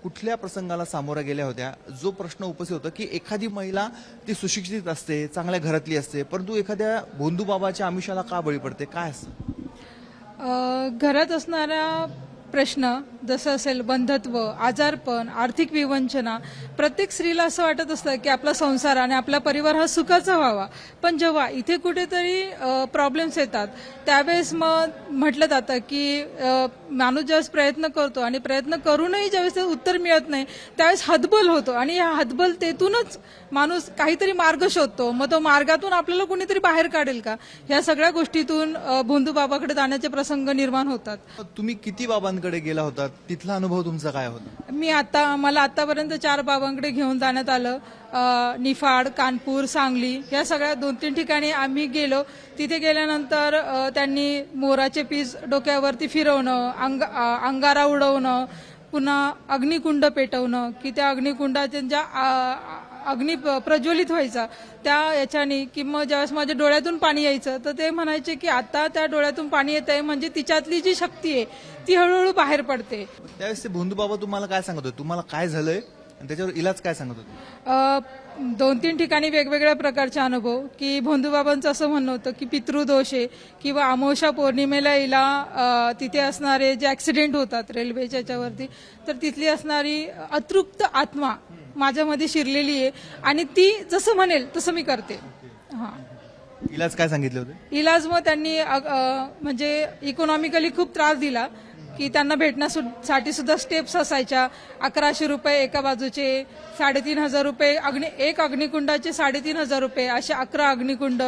कुठल्या प्रसंगाला सामोऱ्या गेल्या होत्या? जो प्रश्न उपस्थित होता की एखादी महिला ती सुशिक्षित असते, चांगल्या घरातली असते, परंतु एखाद्या भोंदूबाबाच्या आमिषाला का बळी पडते, काय असतं? घरात असणारा प्रश्न जसं असेल बंधत्व, आजारपण, आर्थिक विवंचना, प्रत्येक स्त्रीला असं वाटत असतं की आपला संसार आणि आपला परिवार हा सुखाचा व्हावा. पण जेव्हा इथे कुठेतरी प्रॉब्लेम्स येतात त्यावेळेस मग म्हटलं जातं की माणूस ज्यावेळेस प्रयत्न करतो आणि प्रयत्न करूनही ज्यावेळेस उत्तर मिळत नाही त्यावेळेस हतबल होतो आणि या हतबलतेतूनच माणूस काहीतरी मार्ग शोधतो. मग तो मार्गातून आपल्याला कुणीतरी बाहेर काढेल का, ह्या सगळ्या गोष्टीतून भोंदूबाबाकडे जाण्याचे प्रसंग निर्माण होतात. तुम्ही किती बाबांकडे गेला होता? तिथला अनुभव तुमचा काय होता? मला आतापर्यंत 4 बाबांकडे घेऊन जाण्यात आलं. निफाड, कानपूर, सांगली या सगळ्या 2-3 ठिकाणी आम्ही गेलो. तिथे गेल्यानंतर त्यांनी मोराचे पीस डोक्यावरती फिरवणं, अंगारा उडवणं, पुन्हा अग्निकुंड पेटवणं की त्या अग्निकुंडाच्या ज्या अग्नी प्रज्वलित व्हायचा त्या याच्याने, की मग ज्यावेळेस माझ्या डोळ्यातून पाणी यायचं तर ते म्हणायचे की आता त्या डोळ्यातून पाणी येत आहे म्हणजे तिच्यातली जी शक्ती आहे ती हळूहळू बाहेर पडते. त्यावेळेस ते भोंदूबाबा तुम्हाला काय सांगत होते, तुम्हाला काय झालंय आणि त्याच्यावर इलाज काय सांगत होते? 2-3 ठिकाणी वेगवेगळ्या प्रकारचे अनुभव की भोंदूबाबांचं असं म्हणणं होतं की पितृदोष आहे किंवा अमावस्या पौर्णिमेला हिला तिथे असणारे जे ऍक्सिडेंट होतात रेल्वेच्या याच्यावरती, तर तिथली असणारी अतृप्त आत्मा माझ्यामध्ये शिरलेली आहे आणि ती जसं म्हणेल तसं मी करते. हां, इलाज काय सांगितले होते? इलाज मग त्यांनी म्हणजे इकॉनॉमिकली खूप त्रास दिला की त्यांना भेटण्यासाठी सुद्धा स्टेप्स असायच्या. 1100 रुपये एका बाजूचे, 3,500 रुपये एक अग्निकुंडाचे 3,500 रुपये, असे 11 अग्निकुंड.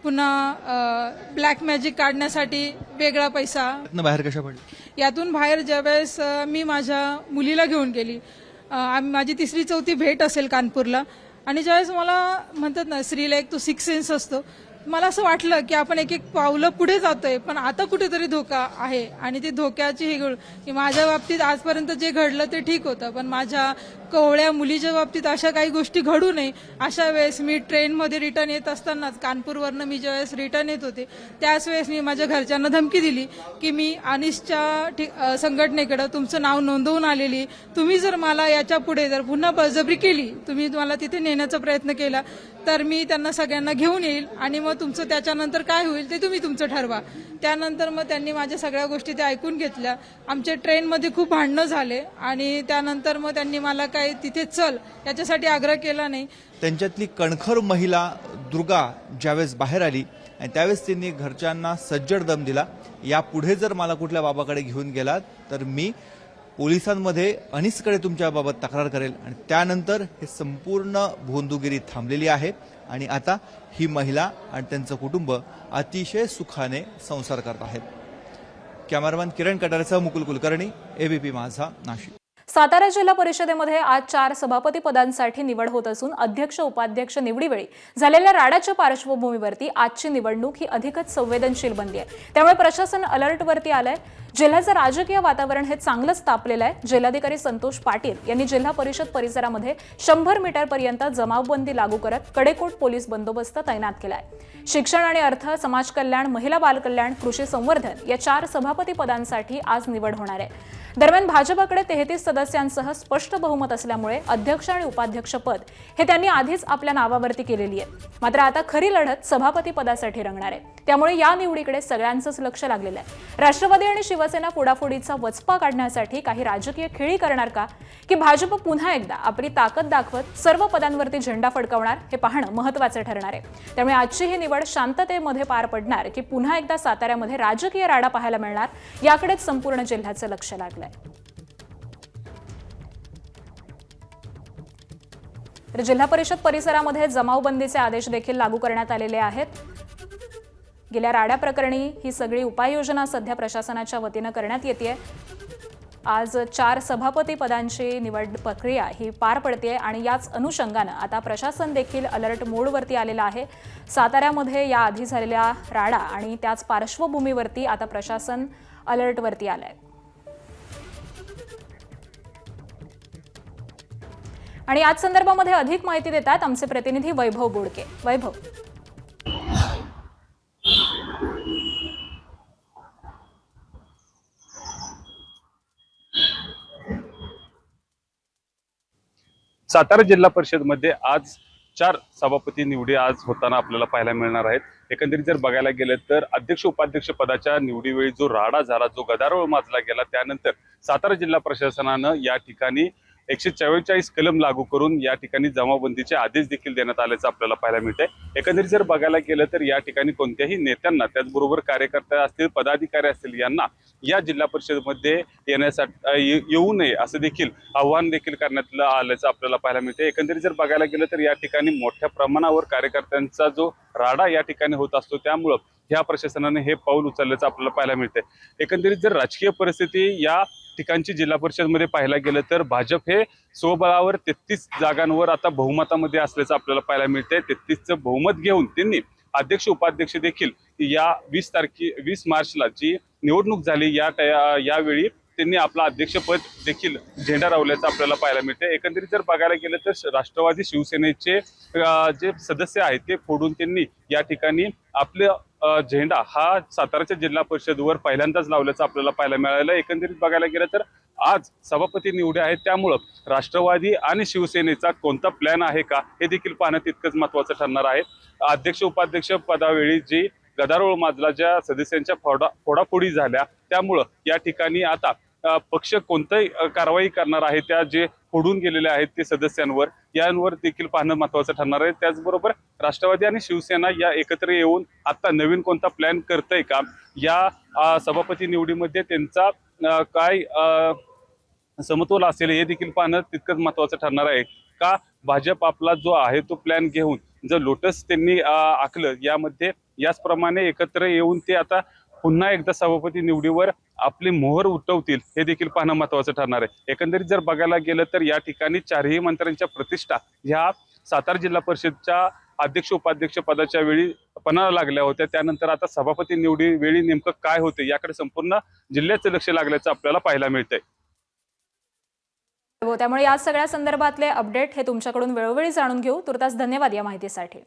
पुन्हा ब्लॅक मॅजिक काढण्यासाठी वेगळा पैसा. बाहेर कशा पडले? यातून बाहेर ज्यावेळेस मी माझ्या मुलीला घेऊन गेली, माझी 3री-4थी भेट असेल कानपूरला, आणि ज्यावेळेस मला म्हणतात ना स्त्रीला एक तो 6th सेन्स असतो, मला असं वाटलं की आपण एक पावलं पुढे जातोय, पण आता कुठेतरी धोका आहे. आणि ती धोक्याची ही की माझ्या बाबतीत आजपर्यंत जे घडलं ते ठीक होतं, पण माझ्या कोवळ्या मुलीच्या बाबतीत अशा काही गोष्टी घडू नये. अशा वेळेस मी ट्रेनमध्ये रिटर्न येत असतानाच, कानपूरवरनं मी ज्यावेळेस रिटर्न येत होते त्याच वेळेस मी माझ्या घरच्यांना धमकी दिली की मी अनिसच्या संघटनेकडे तुमचं नाव नोंदवून आलेली, तुम्ही जर मला याच्या पुढे जर पुन्हा बळजबरी केली, तुम्ही मला तिथे नेण्याचा प्रयत्न केला, तर मी त्यांना सगळ्यांना घेऊन येईल आणि मग तुमचं त्याच्यानंतर काय होईल ते तुम्ही तुमचं ठरवा. त्यानंतर मग त्यांनी माझ्या सगळ्या गोष्टी ते ऐकून घेतल्या. आमच्या ट्रेनमध्ये खूप भांडणं झाले आणि त्यानंतर मग त्यांनी मला काय तिथे चल याच्यासाठी आग्रह केला नाही. त्यांच्यातली कणखर महिला दुर्गा ज्यावेळेस बाहेर आली आणि त्यावेळेस त्यांनी घरच्यांना सज्जड दम दिला, यापुढे जर मला कुठल्या बाबाकडे घेऊन गेलात तर मी पोलिसांमध्ये अनिसकडे तुमच्याबाबत तक्रार करेल. आणि त्यानंतर हे संपूर्ण भोंदूगिरी थांबलेली आहे आणि आता ही महिला आणि त्यांचं कुटुंब अतिशय सुखाने संसार करत आहेत. कॅमेरामॅन किरण कटारेसह मुकुल कुलकर्णी, एबीपी माझा, नाशिक. सातारा जिल्हा परिषदेमध्ये आज 4 सभापती पदांसाठी निवड होत असून अध्यक्ष उपाध्यक्ष निवडीवेळी झालेल्या राडाच्या पार्श्वभूमीवरती आजची निवडणूक ही अधिकच संवेदनशील बनली आहे. त्यामुळे प्रशासन अलर्टवरती आलंय. जिल्ह्याचं राजकीय वातावरण हे चांगलंच तापलेलं आहे. जिल्हाधिकारी संतोष पाटील यांनी जिल्हा परिषद परिसरामध्ये 100 मीटरपर्यंत जमावबंदी लागू करत कडेकोट पोलीस बंदोबस्त तैनात केलाय. शिक्षण आणि अर्थ, समाज कल्याण, महिला बालकल्याण, कृषी संवर्धन या 4 सभापती पदांसाठी आज निवड होणार आहे. दरम्यान भाजपकडे 33 सदस्यांसह स्पष्ट बहुमत असल्यामुळे अध्यक्ष आणि उपाध्यक्ष पद हे त्यांनी आधीच आपल्या नावावरती केलेली आहे. मात्र आता खरी लढत सभापती पदासाठी रंगणार आहे. त्यामुळे या निवडीकडे सगळ्यांचंच लक्ष लागलेलं आहे. राष्ट्रवादी आणि शिवसेना फोडाफोडीचा वचपा काढण्यासाठी काही राजकीय खेळी करणार का, की भाजप पुन्हा एकदा आपली ताकद दाखवत सर्व पदांवरती झेंडा फडकवणार, हे पाहणं महत्त्वाचं ठरणार आहे. त्यामुळे आजची ही निवड शांततेमध्ये पार पडणार की पुन्हा एकदा साताऱ्यामध्ये राजकीय राडा पाहायला मिळणार, याकडेच संपूर्ण जिल्ह्याचं लक्ष लागलंय. तर जिल्हा परिषद परिसरामध्ये जमावबंदीचे आदेश देखील लागू करण्यात आलेले आहेत. गेल्या राड्या प्रकरणी ही सगळी उपाययोजना सध्या प्रशासनाच्या वतीनं करण्यात येते. आज 4 सभापती पदांची निवड प्रक्रिया ही पार पडते आणि याच अनुषंगानं आता प्रशासन देखील अलर्ट मोडवरती आलेलं आहे. साताऱ्यामध्ये याआधी झालेल्या राडा आणि त्याच पार्श्वभूमीवरती आता प्रशासन अलर्टवरती आलंय. आणि याच संदर्भामध्ये अधिक माहिती देतात आमचे प्रतिनिधी वैभव बोडके. वैभव, सातारा जिल्हा परिषदमध्ये आज 4 सभापती निवडी आज होताना आपल्याला पाहायला मिळणार आहेत. एकंदरीत जर बघायला गेलं तर अध्यक्ष उपाध्यक्ष पदाच्या निवडीवेळी जो राडा झाला, जो गदारोळ माजला गेला, त्यानंतर सातारा जिल्हा प्रशासनानं या ठिकाणी 144 कलम लागू करून या ठिकाणी जमावबंदीचे आदेश देखील देण्यात आल्याचं आपल्याला पाहायला मिळतंय. एकंदरीत जर बघायला गेलं तर या ठिकाणी कोणत्याही नेत्यांना, त्याचबरोबर कार्यकर्ते असतील, पदाधिकारी असतील, यांना या जिल्हा परिषदेमध्ये येण्यासाठी येऊ नये असं देखील आव्हान देखील करण्यात आल्याचं आपल्याला पाहायला मिळते. एकंदरीत जर बघायला गेलं तर या ठिकाणी मोठ्या प्रमाणावर कार्यकर्त्यांचा जो राडा या ठिकाणी होत असतो, त्यामुळं ह्या प्रशासनाने हे पाऊल उचलल्याचं आपल्याला पाहायला मिळतंय. एकंदरीत जर राजकीय परिस्थिती या ठिकाणची जिल्हा परिषदमध्ये पाहायला गेलं तर भाजप हे स्वबळावर 33 जागांवर आता बहुमतामध्ये असल्याचं आपल्याला पाहायला मिळतंय. 33चं बहुमत घेऊन त्यांनी अध्यक्ष उपाध्यक्ष देखील या 20 मार्चला जी निवडणूक झाली यावेळी त्यांनी आपलं अध्यक्षपद देखील झेंडा रावल्याचं आपल्याला पाहायला मिळते. एकंदरीत जर बघायला गेलं तर राष्ट्रवादी शिवसेनेचे जे सदस्य आहेत ते फोडून त्यांनी या ठिकाणी आपलं झेंडा हा साताराच्या जिल्हा परिषदवर पहिल्यांदाच लावल्याचं आपल्याला पाहायला मिळालं. एकंदरीत बघायला गेलं तर आज सभापती निवडे आहेत, त्यामुळं राष्ट्रवादी आणि शिवसेनेचा कोणता प्लॅन आहे का हे देखील पाहणं तितकंच महत्त्वाचं ठरणार आहे. अध्यक्ष उपाध्यक्ष पदावेळी जी गदारोळ माजला, ज्या सदस्यांच्या फोडाफोडी झाल्या, त्यामुळं या ठिकाणी आता पक्ष कोणताही कारवाई करणार आहे त्या जे फोडून गेलेले आहेत ते सदस्यांवर, यांवर देखील पाहणं महत्त्वाचं ठरणार आहे. त्याचबरोबर राष्ट्रवादी आणि शिवसेना या एकत्र येऊन आता नवीन कोणता प्लॅन करतंय का, या सभापती निवडीमध्ये त्यांचा काय समतोल असेल हे देखील पाहणं तितकंच महत्त्वाचं ठरणार आहे. का भाजप आपला जो आहे तो प्लॅन घेऊन जर लोटस त्यांनी आखलं यामध्ये याचप्रमाणे एकत्र येऊन ते आता पुन्हा एकदा सभापती निवडीवर आपली मोहर उठवतील हे देखील पाहणं महत्त्वाचं ठरणार आहे. एकंदरीत जर बघायला गेलं तर या ठिकाणी चारही मंत्र्यांच्या प्रतिष्ठा ह्या सातारा जिल्हा परिषदच्या अध्यक्ष उपाध्यक्ष पदाच्या वेळी पणाला लागल्या होत्या. त्यानंतर आता सभापती निवडी वेळी नेमकं काय होते याकडे संपूर्ण जिल्ह्याचं लक्ष लागल्याचं आपल्याला पाहायला मिळतंय. त्यामुळे या सगळ्या संदर्भातले अपडेट हे तुमच्याकडून वेळोवेळी जाणून घेऊ. तुर्तास धन्यवाद या माहितीसाठी.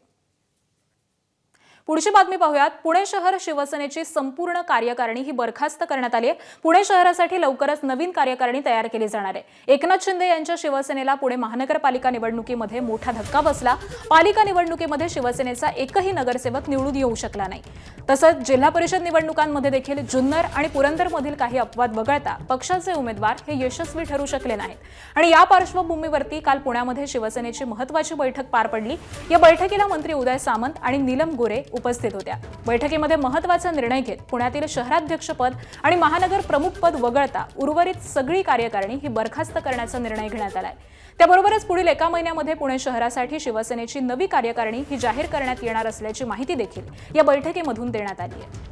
पुढची बातमी पाहूयात. पुणे शहर शिवसेनेची संपूर्ण कार्यकारिणी ही बरखास्त करण्यात आली आहे. पुणे शहरासाठी लवकरच नवीन कार्यकारिणी तयार केली जाणार आहे. एकनाथ शिंदे यांच्या शिवसेनेला पुणे महानगरपालिका निवडणुकीमध्ये मोठा धक्का बसला. पालिका निवडणुकीमध्ये शिवसेनेचा एकही नगरसेवक निवडून येऊ शकला नाही. तसंच जिल्हा परिषद निवडणुकांमध्ये देखील जुन्नर आणि पुरंदरमधील काही अपवाद वगळता पक्षाचे उमेदवार हे यशस्वी ठरू शकले नाहीत. आणि या पार्श्वभूमीवरती काल पुण्यामध्ये शिवसेनेची महत्त्वाची बैठक पार पडली. या बैठकीला मंत्री उदय सामंत आणि नीलम गोरे उपस्थित होत्या. बैठकीमध्ये महत्त्वाचा निर्णय घेत पुण्यातील शहराध्यक्षपद आणि महानगर प्रमुखपद वगळता उर्वरित सगळी कार्यकारिणी ही बरखास्त करण्याचा निर्णय घेण्यात आलाय. त्याबरोबरच पुढील एका महिन्यामध्ये पुणे शहरासाठी शिवसेनेची नवी कार्यकारिणी ही जाहीर करण्यात येणार असल्याची माहिती देखील या बैठकीमधून देण्यात आली आहे.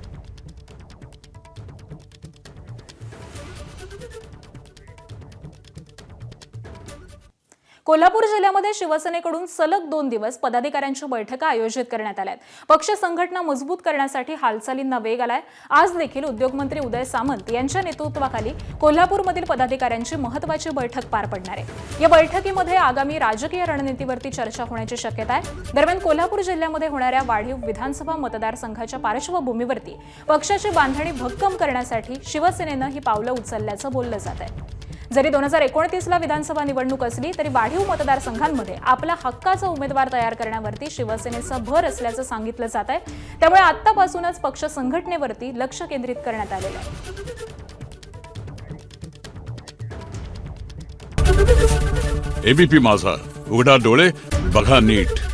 कोल्हापूर जिल्ह्यामध्ये शिवसेनेकडून सलग 2 दिवस पदाधिकाऱ्यांच्या बैठका आयोजित करण्यात आल्या आहेत. पक्ष संघटना मजबूत करण्यासाठी हालचालींना वेग आलाय. आज देखील उद्योगमंत्री उदय सामंत यांच्या नेतृत्वाखाली कोल्हापूरमधील पदाधिकाऱ्यांची महत्त्वाची बैठक पार पडणार आहे. या बैठकीमध्ये आगामी राजकीय रणनीतीवरती चर्चा होण्याची शक्यता आहे. दरम्यान कोल्हापूर जिल्ह्यामध्ये होणाऱ्या वाढीव विधानसभा मतदारसंघाच्या पार्श्वभूमीवरती पक्षाची बांधणी भक्कम करण्यासाठी शिवसेनेनं ही पावलं उचलल्याचं बोललं जात आहे. जरी 2029ला विधानसभा निवडणूक असली तरी वाढीव मतदारसंघांमध्ये आपला हक्काचा उमेदवार तयार करण्यावरती शिवसेनेचा भर असल्याचं सांगितलं जात आहे. त्यामुळे आत्तापासूनच पक्ष संघटनेवरती लक्ष केंद्रित करण्यात आलेलं आहे. एबीपी माझा, उघडा डोळे बघा नीट.